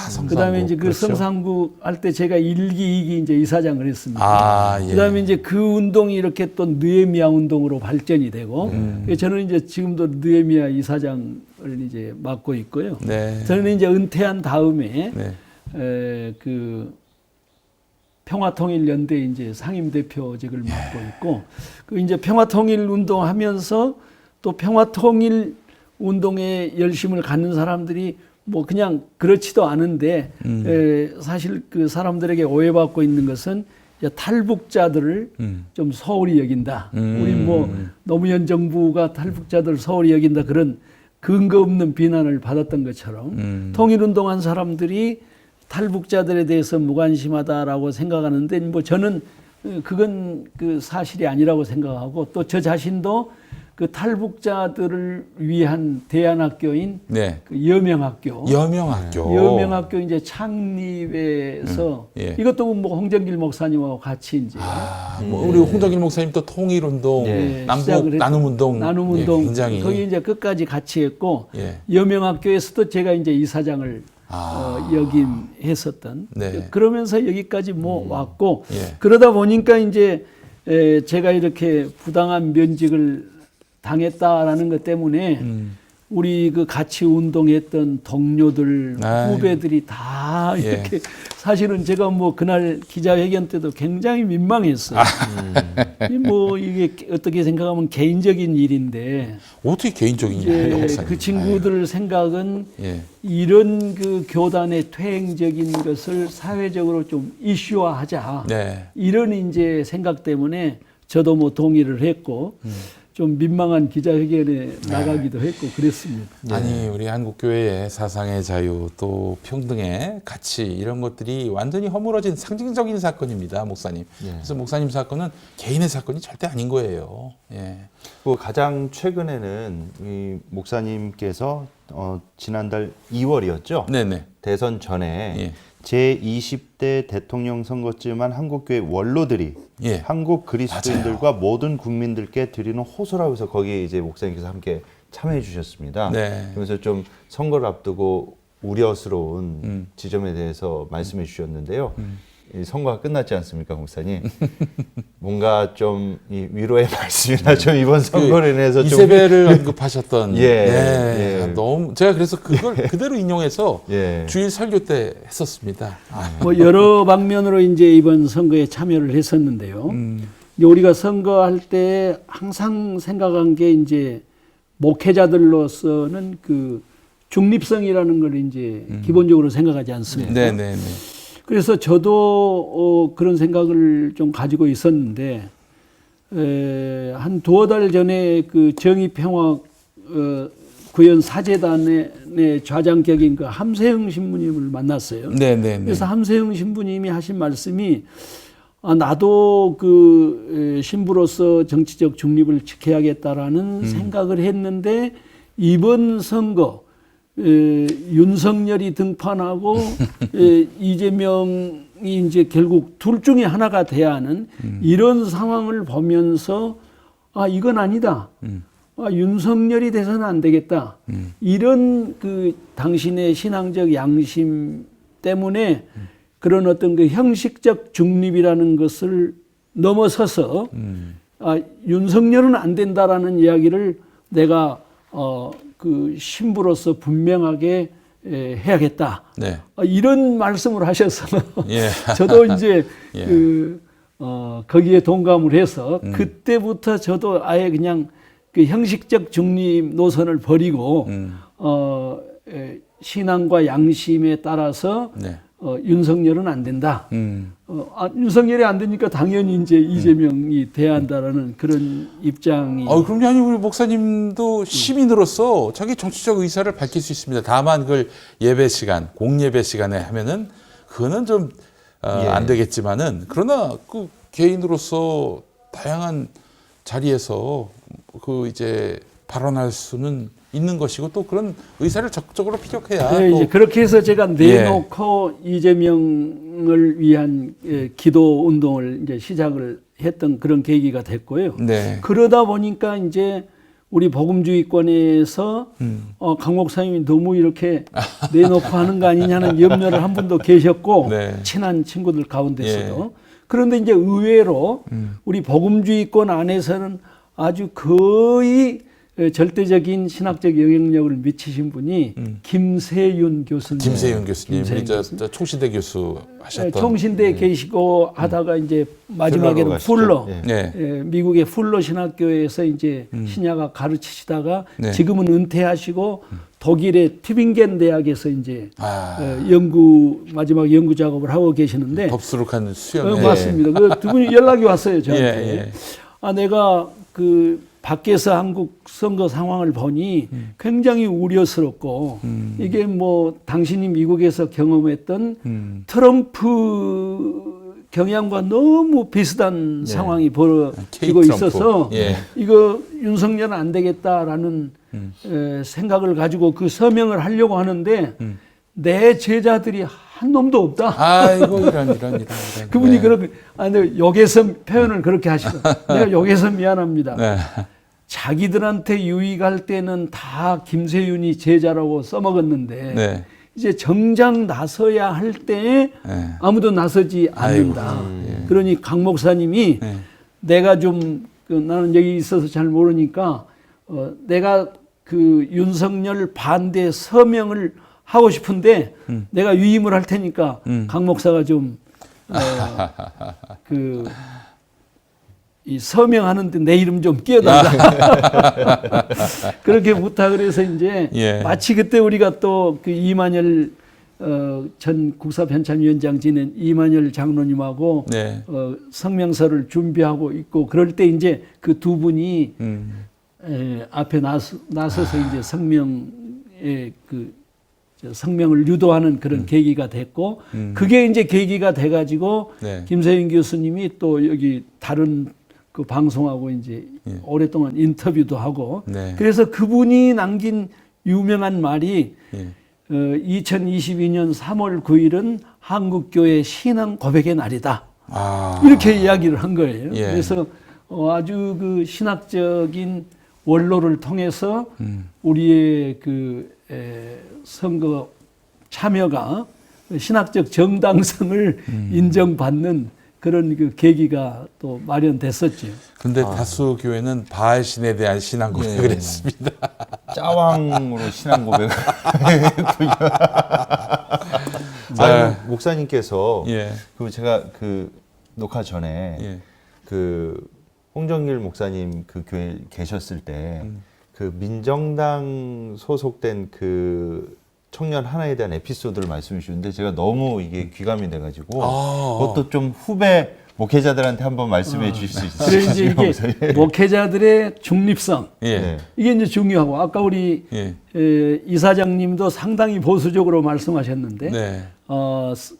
Speaker 1: 성상국.
Speaker 3: 그다음에 이제 그
Speaker 1: 그렇죠.
Speaker 3: 성상국 할 때 제가 1기, 2기 이제 이사장을 했습니다.
Speaker 1: 예.
Speaker 3: 그다음에 이제 그 운동이 이렇게 또 느헤미야 운동으로 발전이 되고 저는 이제 지금도 느헤미야 이사장을 이제 맡고 있고요.
Speaker 1: 네.
Speaker 3: 저는 이제 은퇴한 다음에
Speaker 1: 네.
Speaker 3: 그 평화통일연대 이제 상임대표직을 맡고 있고 그 이제 평화통일 운동하면서 또 평화통일 운동에 열심을 갖는 사람들이 뭐 그냥 그렇지도 않은데 사실 그 사람들에게 오해받고 있는 것은 이제 탈북자들을 좀 소홀히 여긴다. 우리 뭐 노무현 정부가 탈북자들 소홀히 여긴다 그런 근거 없는 비난을 받았던 것처럼 통일운동한 사람들이 탈북자들에 대해서 무관심하다라고 생각하는데 뭐 저는 그건 그 사실이 아니라고 생각하고 또 저 자신도 그 탈북자들을 위한 대안학교인
Speaker 1: 네.
Speaker 3: 그 여명학교
Speaker 1: 여명학교.
Speaker 3: 이제 창립해서
Speaker 1: 예.
Speaker 3: 이것도 뭐 홍정길 목사님하고 같이 이제
Speaker 1: 뭐 우리 홍정일 목사님 또 통일운동, 남북
Speaker 3: 시작을 했-
Speaker 1: 나눔운동,
Speaker 3: 나눔운동
Speaker 1: 굉장히
Speaker 3: 거기 이제 끝까지 같이 했고
Speaker 1: 예.
Speaker 3: 여명학교에서도 제가 이제 이사장을 역임했었던
Speaker 1: 네.
Speaker 3: 그러면서 여기까지 뭐 왔고
Speaker 1: 예.
Speaker 3: 그러다 보니까 이제 제가 이렇게 부당한 면직을 당했다라는 것 때문에 우리 그 같이 운동했던 동료들, 후배들이 다 이렇게 사실은 제가 뭐 그날 기자회견 때도 굉장히 민망했어요. 뭐 이게 어떻게 생각하면 개인적인 일인데
Speaker 1: 어떻게 개인적인 일이에요, 목사님?
Speaker 3: 그 친구들 생각은
Speaker 1: 예.
Speaker 3: 이런 그 교단의 퇴행적인 것을 사회적으로 좀 이슈화하자.
Speaker 1: 네.
Speaker 3: 이런 이제 생각 때문에 저도 뭐 동의를 했고 좀 민망한 기자회견에 나가기도 했고 그랬습니다.
Speaker 1: 아니 우리 한국 교회의 사상의 자유 또 평등의 가치 이런 것들이 완전히 허물어진 상징적인 사건입니다, 목사님. 그래서 목사님 사건은 개인의 사건이 절대 아닌 거예요. 예.
Speaker 2: 그 가장 최근에는 이 목사님께서 지난달 2월이었죠.
Speaker 1: 네네.
Speaker 2: 대선 전에
Speaker 1: 예.
Speaker 2: 제20대 대통령 선거쯤한 한국교회 원로들이
Speaker 1: 예.
Speaker 2: 한국 그리스도인들과 모든 국민들께 드리는 호소라고 해서 거기에 이제 목사님께서 함께 참여해 주셨습니다.
Speaker 1: 네.
Speaker 2: 그래서 좀 선거를 앞두고 우려스러운 지점에 대해서 말씀해 주셨는데요. 이 선거가 끝났지 않습니까, 목사님? 뭔가 좀 이 위로의 말씀이나 좀 이번 선거로 인해서 좀
Speaker 1: 이세벨을 언급하셨던
Speaker 2: 예.
Speaker 1: 너무 제가 그래서 그걸 그대로 인용해서
Speaker 2: 예.
Speaker 1: 주일 설교 때 했었습니다.
Speaker 3: 뭐 여러 방면으로 이제 이번 선거에 참여를 했었는데요. 이제 우리가 선거할 때 항상 생각한 게 이제 목회자들로서는 그 중립성이라는 걸 이제 기본적으로 생각하지 않습니까?
Speaker 1: 네네네.
Speaker 3: 그래서 저도 그런 생각을 좀 가지고 있었는데 한 두어 달 전에 그 정의평화 구현 사재단의 좌장격인 그 함세흥 신부님을 만났어요.
Speaker 1: 네네네.
Speaker 3: 그래서 함세흥 신부님이 하신 말씀이 나도 그 신부로서 정치적 중립을 지켜야겠다라는 생각을 했는데 이번 선거 윤석열이 등판하고 이재명이 이제 결국 둘 중에 하나가 돼야 하는 이런 상황을 보면서 이건 아니다. 윤석열이 돼서는 안 되겠다. 이런 그 당신의 신앙적 양심 때문에 그런 어떤 그 형식적 중립이라는 것을 넘어서서 윤석열은 안 된다라는 이야기를 내가 그 신부로서 분명하게 해야겠다.
Speaker 1: 네.
Speaker 3: 이런 말씀을 하셔서
Speaker 1: 예.
Speaker 3: 저도 이제
Speaker 1: 예.
Speaker 3: 거기에 동감을 해서 그때부터 저도 아예 그냥 그 형식적 중립 노선을 버리고 신앙과 양심에 따라서
Speaker 1: 네.
Speaker 3: 윤석열은 안 된다. 윤석열이 안 되니까 당연히 이제 이재명이 돼야 한다라는 그런 입장이.
Speaker 1: 그럼요. 아니, 우리 목사님도 시민으로서 자기 정치적 의사를 밝힐 수 있습니다. 다만 그걸 예배 시간, 공예배 시간에 하면은 그거는 좀 안 되겠지만은 그러나 그 개인으로서 다양한 자리에서 그 이제 발언할 수는 있는 것이고 또 그런 의사를 적극적으로 피력해야.
Speaker 3: 네,
Speaker 1: 또
Speaker 3: 이제 그렇게 해서 제가 내놓고 이재명을 위한 기도 운동을 이제 시작을 했던 그런 계기가 됐고요.
Speaker 1: 네.
Speaker 3: 그러다 보니까 이제 우리 복음주의권에서 강 목사님이 너무 이렇게 내놓고 하는 거 아니냐는 염려를 한 분도 계셨고
Speaker 1: 네.
Speaker 3: 친한 친구들 가운데서도. 그런데 이제 의외로 우리 복음주의권 안에서는 아주 거의 절대적인 신학적 영향력을 미치신 분이 김세윤 교수님.
Speaker 1: 김세윤 교수님,
Speaker 3: 김세윤
Speaker 1: 우리 저 총시대 교수 하셨던.
Speaker 3: 총신대에 계시고 하다가 이제 마지막에는 풀로,
Speaker 1: 네.
Speaker 3: 미국의 풀로 신학교에서 이제 신야가 가르치시다가
Speaker 1: 네.
Speaker 3: 지금은 은퇴하시고 독일의 튜빙겐 대학에서 이제 마지막 연구 작업을 하고 계시는데.
Speaker 1: 덥수룩한 수염.
Speaker 3: 맞습니다. 그 두 분이 연락이 왔어요, 저한테.
Speaker 1: 예.
Speaker 3: 내가 그 밖에서 한국 선거 상황을 보니 굉장히 우려스럽고 이게 뭐 당신이 미국에서 경험했던 트럼프 경향과 너무 비슷한 상황이 벌어지고 있어서 이거 윤석열은 안 되겠다라는 생각을 가지고 그 서명을 하려고 하는데 내 제자들이 한 놈도 없다.
Speaker 1: 아이고 이런.
Speaker 3: 그분이 그렇게 근데 욕해서 표현을 그렇게 하시고 내가 욕해서 미안합니다.
Speaker 1: 네.
Speaker 3: 자기들한테 유익할 때는 다 김세윤이 제자라고 써먹었는데
Speaker 1: 네.
Speaker 3: 이제 정작 나서야 할 때 아무도 나서지 않는다. 그러니 강 목사님이 내가 좀 나는 여기 있어서 잘 모르니까 내가 그 윤석열 반대 서명을 하고 싶은데 내가 위임을 할 테니까 강 목사가 좀 이 서명하는데 내 이름 좀 끼워달라. 그렇게 부탁을 해서 이제 마치 그때 우리가 또 그 이만열 전 국사편찬위원장 지낸 이만열 장로님하고 성명서를 준비하고 있고 그럴 때 이제 그 두 분이 앞에 나서서 이제 성명을 유도하는 그런 계기가 됐고 그게 이제 계기가 돼가지고 김세윤 교수님이 또 여기 다른 그 방송하고 이제 오랫동안 인터뷰도 하고 그래서 그분이 남긴 유명한 말이 2022년 3월 9일은 한국교회 신앙 고백의 날이다. 이렇게 이야기를 한 거예요. 그래서 아주 그 신학적인 원로를 통해서 우리의 그 선거 참여가 신학적 정당성을 인정받는 그런 그 계기가 또 마련됐었죠.
Speaker 1: 그런데 다수 교회는 바알 신에 대한 신앙 고백을 했습니다.
Speaker 2: 짜왕으로 신앙 고백을. 목사님께서 그 제가 그 녹화 전에 그 홍정길 목사님 그 교회 계셨을 때 그 민정당 소속된 그 청년 하나에 대한 에피소드를 말씀해 주셨는데 제가 너무 이게 귀감이 돼가지고 그것도 좀 후배 목회자들한테 한번 말씀해 주실 수 있으세요?
Speaker 3: 그래 이제 이게 목회자들의 중립성 이게 이제 중요하고 아까 우리 이사장님도 상당히 보수적으로 말씀하셨는데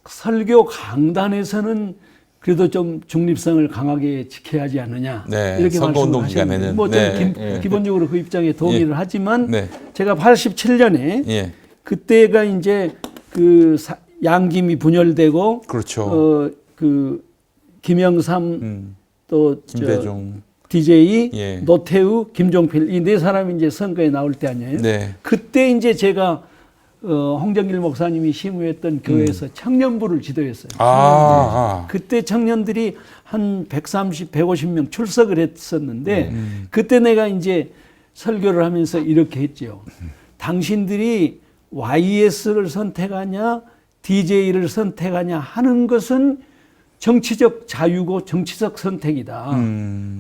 Speaker 3: 설교 강단에서는 그래도 좀 중립성을 강하게 지켜야 하지 않느냐 이렇게 말씀하셨는데 뭐 저는 기본적으로 그 입장에 동의를 하지만 제가 87년에 그때가 이제 그 양김이 분열되고
Speaker 1: 그렇죠.
Speaker 3: 그 김영삼 또
Speaker 1: 김대중
Speaker 3: DJ,
Speaker 1: 예.
Speaker 3: 노태우, 김종필 이 네 사람이 이제 선거에 나올 때 아니에요.
Speaker 1: 네.
Speaker 3: 그때 이제 제가 홍정길 목사님이 심우했던 교회에서 청년부를 지도했어요. 그때 청년들이 한 130, 150명 출석을 했었는데 그때 내가 이제 설교를 하면서 이렇게 했죠. 당신들이 YS를 선택하냐 DJ를 선택하냐 하는 것은 정치적 자유고 정치적 선택이다.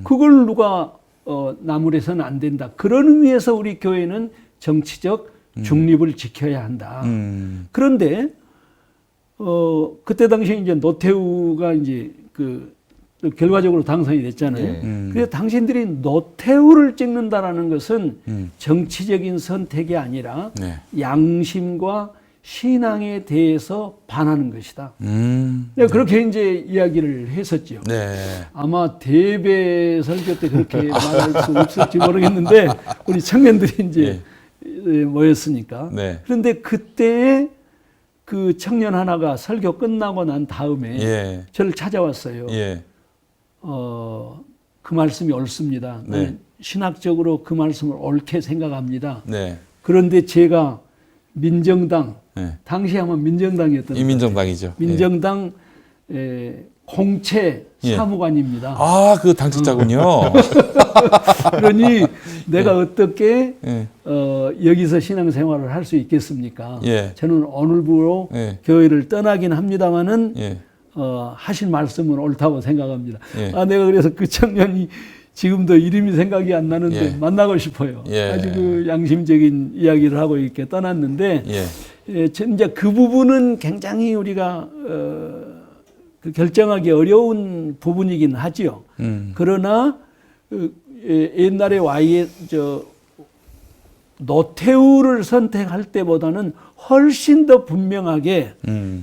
Speaker 3: 그걸 누가 나무래서는 안 된다. 그런 의미에서 우리 교회는 정치적 중립을 지켜야 한다. 그런데 그때 당시에 이제 노태우가 이제 결과적으로 당선이 됐잖아요. 그래서 당신들이 노태우를 찍는다라는 것은 정치적인 선택이 아니라
Speaker 1: 네.
Speaker 3: 양심과 신앙에 대해서 반하는 것이다. 그렇게 이제 이야기를 했었죠.
Speaker 1: 네.
Speaker 3: 아마 대배 설교 때 그렇게 말할 수 없을지 모르겠는데 우리 청년들이 이제 모였으니까.
Speaker 1: 네.
Speaker 3: 그런데 그때 그 청년 하나가 설교 끝나고 난 다음에
Speaker 1: 예.
Speaker 3: 저를 찾아왔어요.
Speaker 1: 예.
Speaker 3: 그 말씀이 옳습니다.
Speaker 1: 네.
Speaker 3: 나는 신학적으로 그 말씀을 옳게 생각합니다.
Speaker 1: 네.
Speaker 3: 그런데 제가 민정당,
Speaker 1: 네.
Speaker 3: 당시 아마 민정당이었던
Speaker 1: 이민정당이죠.
Speaker 3: 민정당 공채
Speaker 1: 예.
Speaker 3: 사무관입니다.
Speaker 1: 그 당직자군요.
Speaker 3: 그러니 내가 어떻게
Speaker 1: 예.
Speaker 3: 여기서 신앙생활을 할 수 있겠습니까?
Speaker 1: 예.
Speaker 3: 저는 오늘부로
Speaker 1: 예.
Speaker 3: 교회를 떠나긴 합니다만은
Speaker 1: 예.
Speaker 3: 하신 말씀은 옳다고 생각합니다.
Speaker 1: 예.
Speaker 3: 내가 그래서 그 청년이 지금도 이름이 생각이 안 나는데
Speaker 1: 예.
Speaker 3: 만나고 싶어요.
Speaker 1: 예.
Speaker 3: 아주 그 양심적인 이야기를 하고 이렇게 떠났는데
Speaker 1: 예.
Speaker 3: 이제 그 부분은 굉장히 우리가 그 결정하기 어려운 부분이긴 하지요. 그러나 옛날에 노태우를 선택할 때보다는 훨씬 더 분명하게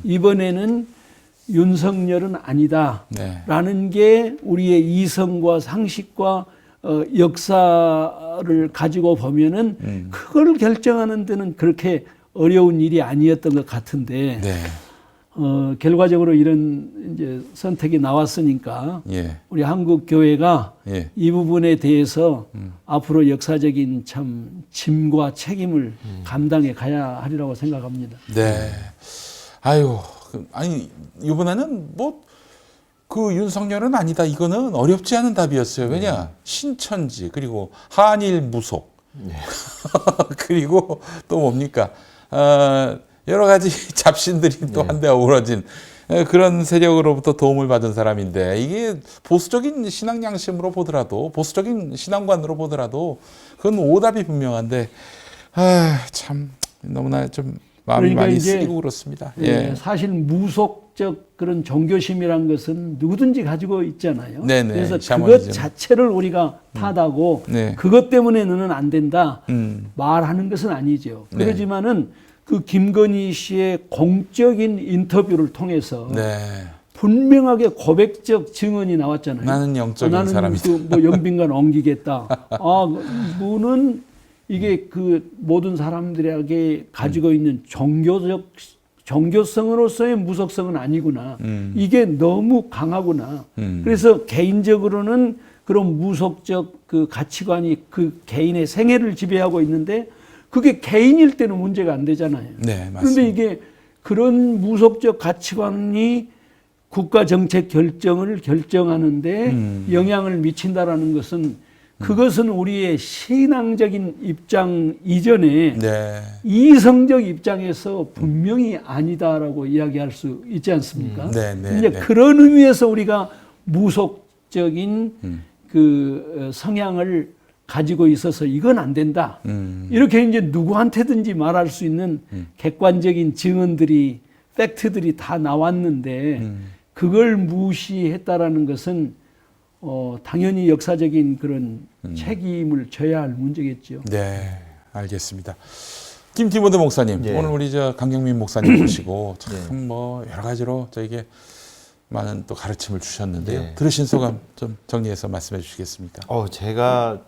Speaker 3: 이번에는 윤석열은 아니다라는
Speaker 1: 네.
Speaker 3: 게 우리의 이성과 상식과 역사를 가지고 보면은 그걸 결정하는 데는 그렇게 어려운 일이 아니었던 것 같은데
Speaker 1: 네.
Speaker 3: 결과적으로 이런 이제 선택이 나왔으니까
Speaker 1: 예.
Speaker 3: 우리 한국 교회가
Speaker 1: 예.
Speaker 3: 이 부분에 대해서 앞으로 역사적인 참 짐과 책임을 감당해 가야 하리라고 생각합니다.
Speaker 1: 네. 아유, 아니 이번에는 그 윤석열은 아니다. 이거는 어렵지 않은 답이었어요. 왜냐? 신천지 그리고 한일 무속 그리고 또 뭡니까? 여러 가지 잡신들이 또 한데 어우러진 그런 세력으로부터 도움을 받은 사람인데 이게 보수적인 신앙 양심으로 보더라도 보수적인 신앙관으로 보더라도 그건 오답이 분명한데 참 너무나 좀 마음이
Speaker 3: 그러니까
Speaker 1: 많이
Speaker 3: 이제
Speaker 1: 쓰이고 그렇습니다.
Speaker 3: 사실 무속적 그런 종교심이란 것은 누구든지 가지고 있잖아요.
Speaker 1: 네네,
Speaker 3: 그래서
Speaker 1: 샤머니즘.
Speaker 3: 그것 자체를 우리가 탓하고
Speaker 1: 네.
Speaker 3: 그것 때문에 너는 안 된다 말하는 것은 아니죠.
Speaker 1: 네.
Speaker 3: 그렇지만은 그 김건희 씨의 공적인 인터뷰를 통해서
Speaker 1: 네.
Speaker 3: 분명하게 고백적 증언이 나왔잖아요.
Speaker 1: 나는 영적인
Speaker 3: 나는
Speaker 1: 사람이다.
Speaker 3: 뭐 영빈관 옮기겠다. 이분은 이게 그 모든 사람들에게 가지고 있는 종교성으로서의 무속성은 아니구나. 이게 너무 강하구나. 그래서 개인적으로는 그런 무속적 그 가치관이 그 개인의 생애를 지배하고 있는데 그게 개인일 때는 문제가 안 되잖아요.
Speaker 1: 네, 맞습니다.
Speaker 3: 그런데 이게 그런 무속적 가치관이 국가 정책 결정을 결정하는데 영향을 미친다라는 것은 그것은 우리의 신앙적인 입장 이전에
Speaker 1: 네.
Speaker 3: 이성적 입장에서 분명히 아니다라고 이야기할 수 있지 않습니까?
Speaker 1: 네, 네,
Speaker 3: 이제
Speaker 1: 네.
Speaker 3: 그런 의미에서 우리가 무속적인 그 성향을 가지고 있어서 이건 안 된다. 이렇게 이제 누구한테든지 말할 수 있는 객관적인 증언들이 팩트들이 다 나왔는데 그걸 무시했다라는 것은 당연히 역사적인 그런 책임을 져야 할 문제겠죠.
Speaker 1: 네, 알겠습니다. 김티모데 목사님,
Speaker 2: 예.
Speaker 1: 오늘 우리 강경민 목사님 모시고 참 여러 가지로 저에게 많은 또 가르침을 주셨는데요.
Speaker 2: 예.
Speaker 1: 들으신 소감 좀 정리해서 말씀해 주시겠습니까?
Speaker 2: 제가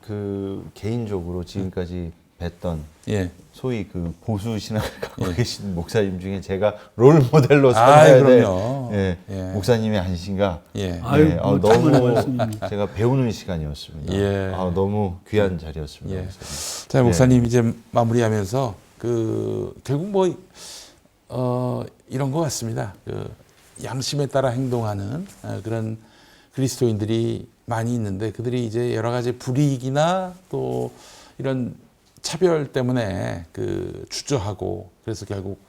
Speaker 2: 그 개인적으로 지금까지 뵀던
Speaker 1: 예.
Speaker 2: 소위 그 보수 신학을 갖고
Speaker 1: 예.
Speaker 2: 계신 목사님 중에 제가 롤 모델로
Speaker 1: 아,
Speaker 2: 삼아야 될
Speaker 1: 그럼요.
Speaker 2: 예,
Speaker 1: 예.
Speaker 2: 목사님이 아니신가.
Speaker 1: 예.
Speaker 3: 아유, 뭐
Speaker 2: 너무
Speaker 3: 참으로 말씀입니다.
Speaker 2: 제가 배우는 시간이었습니다.
Speaker 1: 예.
Speaker 2: 너무 귀한 자리였습니다.
Speaker 1: 예.
Speaker 2: 목사님.
Speaker 1: 자, 목사님 이제 마무리하면서 결국 뭐 이런 것 같습니다. 양심에 따라 행동하는 그런 그리스도인들이 많이 있는데 그들이 이제 여러 가지 불이익이나 또 이런 차별 때문에 주저하고 그래서 결국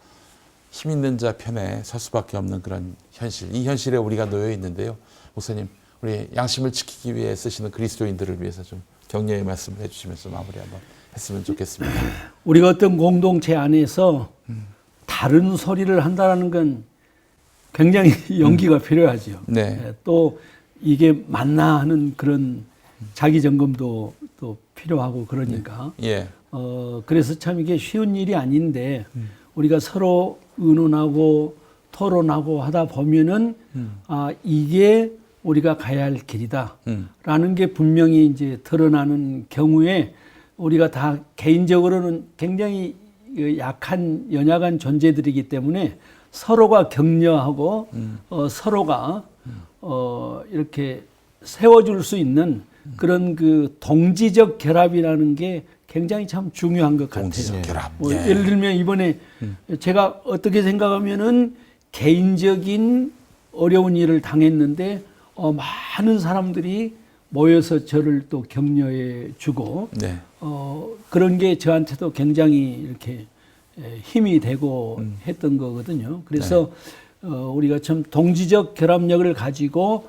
Speaker 1: 힘 있는 자 편에 설 수밖에 없는 그런 현실. 이 현실에 우리가 놓여 있는데요. 목사님, 우리 양심을 지키기 위해 쓰시는 그리스도인들을 위해서 좀 격려의 말씀을 해주시면서 마무리 한번 했으면 좋겠습니다.
Speaker 3: 우리가 어떤 공동체 안에서 다른 소리를 한다는 건 굉장히 용기가 필요하죠.
Speaker 1: 네.
Speaker 3: 또 이게 맞나 하는 그런 자기 점검도 또 필요하고 그러니까.
Speaker 1: 예.
Speaker 3: 그래서 참 이게 쉬운 일이 아닌데 우리가 서로 의논하고 토론하고 하다 보면은 이게 우리가 가야 할 길이다라는 게 분명히 이제 드러나는 경우에 우리가 다 개인적으로는 굉장히 약한 연약한 존재들이기 때문에 서로가 격려하고 서로가 이렇게 세워줄 수 있는 그런 그 동지적 결합이라는 게 굉장히 참 중요한 것 같아요.
Speaker 1: 동지적 결합.
Speaker 3: 뭐
Speaker 1: 예.
Speaker 3: 예를 들면 이번에 제가 어떻게 생각하면은 개인적인 어려운 일을 당했는데 많은 사람들이 모여서 저를 또 격려해 주고
Speaker 1: 네.
Speaker 3: 그런 게 저한테도 굉장히 이렇게 힘이 되고 했던 거거든요. 그래서 우리가 참 동지적 결합력을 가지고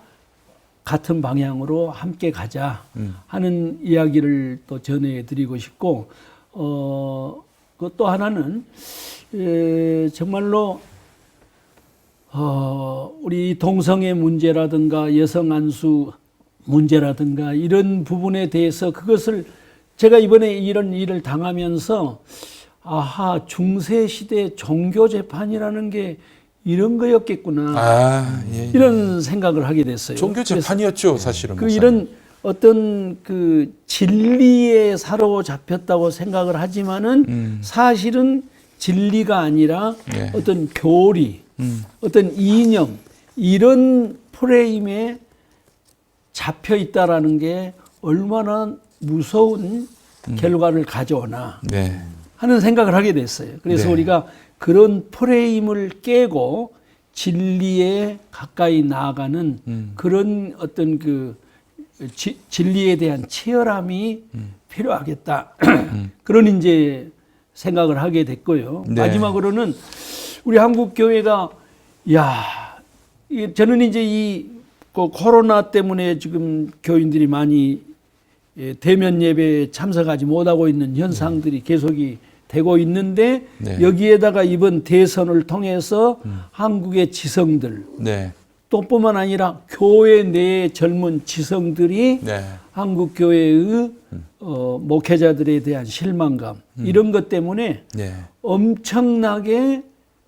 Speaker 3: 같은 방향으로 함께 가자 하는 이야기를 또 전해드리고 싶고 또 하나는 정말로 우리 동성애 문제라든가 여성 안수 문제라든가 이런 부분에 대해서 그것을 제가 이번에 이런 일을 당하면서 중세 시대 종교 재판이라는 게 이런 거였겠구나.
Speaker 1: 예.
Speaker 3: 이런 생각을 하게 됐어요.
Speaker 1: 종교 재판이었죠, 사실은.
Speaker 3: 그
Speaker 1: 목사님.
Speaker 3: 이런 어떤 그 진리에 사로잡혔다고 생각을 하지만은 사실은 진리가 아니라
Speaker 1: 예.
Speaker 3: 어떤 교리, 어떤 이념 이런 프레임에 잡혀 있다라는 게 얼마나 무서운 결과를 가져오나
Speaker 1: 네.
Speaker 3: 하는 생각을 하게 됐어요. 그래서
Speaker 1: 네.
Speaker 3: 우리가 그런 프레임을 깨고 진리에 가까이 나아가는 그런 어떤 그 진리에 대한 치열함이 필요하겠다. 그런 이제 생각을 하게 됐고요.
Speaker 1: 네.
Speaker 3: 마지막으로는 우리 한국 교회가 저는 이제 이 코로나 때문에 지금 교인들이 많이 대면 예배에 참석하지 못하고 있는 현상들이 계속이 되고 있는데
Speaker 1: 네.
Speaker 3: 여기에다가 이번 대선을 통해서 한국의 지성들
Speaker 1: 네.
Speaker 3: 또 뿐만 아니라 교회 내의 젊은 지성들이
Speaker 1: 네.
Speaker 3: 한국 교회의 목회자들에 대한 실망감 이런 것 때문에
Speaker 1: 네.
Speaker 3: 엄청나게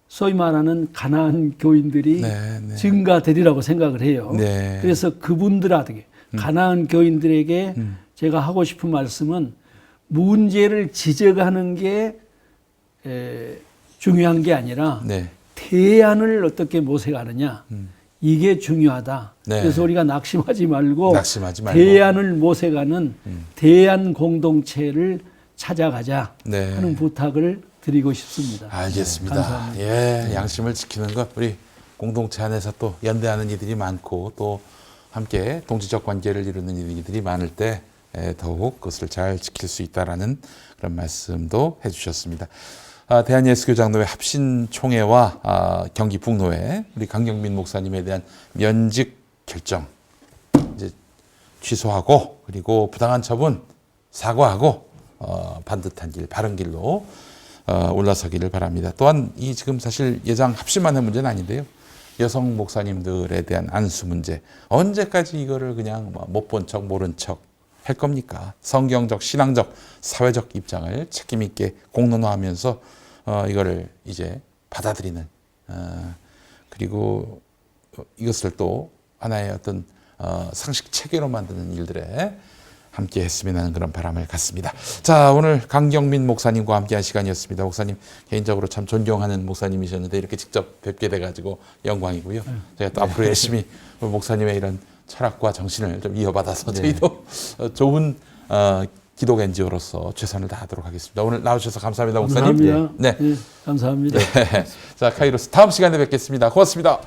Speaker 3: 소위 말하는 가난한 교인들이
Speaker 1: 네, 네.
Speaker 3: 증가되리라고 생각을 해요.
Speaker 1: 네.
Speaker 3: 그래서 그분들에게 가난한 교인들에게 제가 하고 싶은 말씀은 문제를 지적하는 게 중요한 게 아니라
Speaker 1: 네.
Speaker 3: 대안을 어떻게 모색하느냐 이게 중요하다.
Speaker 1: 네.
Speaker 3: 그래서 우리가 낙심하지 말고
Speaker 1: 낙심하지 말고.
Speaker 3: 대안을 모색하는 대안 공동체를 찾아가자
Speaker 1: 네.
Speaker 3: 하는 부탁을 드리고 싶습니다.
Speaker 1: 알겠습니다.
Speaker 3: 네, 감사합니다.
Speaker 1: 예, 양심을 지키는 것 우리 공동체 안에서 또 연대하는 이들이 많고 또 함께 동지적 관계를 이루는 이들이 많을 때 더욱 그것을 잘 지킬 수 있다라는 그런 말씀도 해주셨습니다. 대한예수교장로회 합신총회와 경기 북노회 우리 강경민 목사님에 대한 면직 결정 이제 취소하고 그리고 부당한 처분 사과하고 반듯한 길, 바른 길로 올라서기를 바랍니다. 또한 이 지금 사실 예장 합심만의 문제는 아닌데요. 여성 목사님들에 대한 안수 문제 언제까지 이거를 그냥 못 본 척 모른 척 할 겁니까? 성경적, 신앙적, 사회적 입장을 책임 있게 공론화하면서 이거를 이제 받아들이는 그리고 이것을 또 하나의 어떤 상식 체계로 만드는 일들에 함께 했으면 하는 그런 바람을 갖습니다. 자, 오늘 강경민 목사님과 함께한 시간이었습니다. 목사님 개인적으로 참 존경하는 목사님이셨는데 이렇게 직접 뵙게 돼가지고 영광이고요. 제가 또 앞으로 열심히 목사님의 이런 철학과 정신을 좀 이어받아서 저희도 좋은 기독 NGO로서 최선을 다하도록 하겠습니다. 오늘 나와주셔서 감사합니다, 목사님.
Speaker 3: 감사합니다.
Speaker 1: 네.
Speaker 3: 네, 감사합니다.
Speaker 1: 자, 카이로스 다음 시간에 뵙겠습니다. 고맙습니다.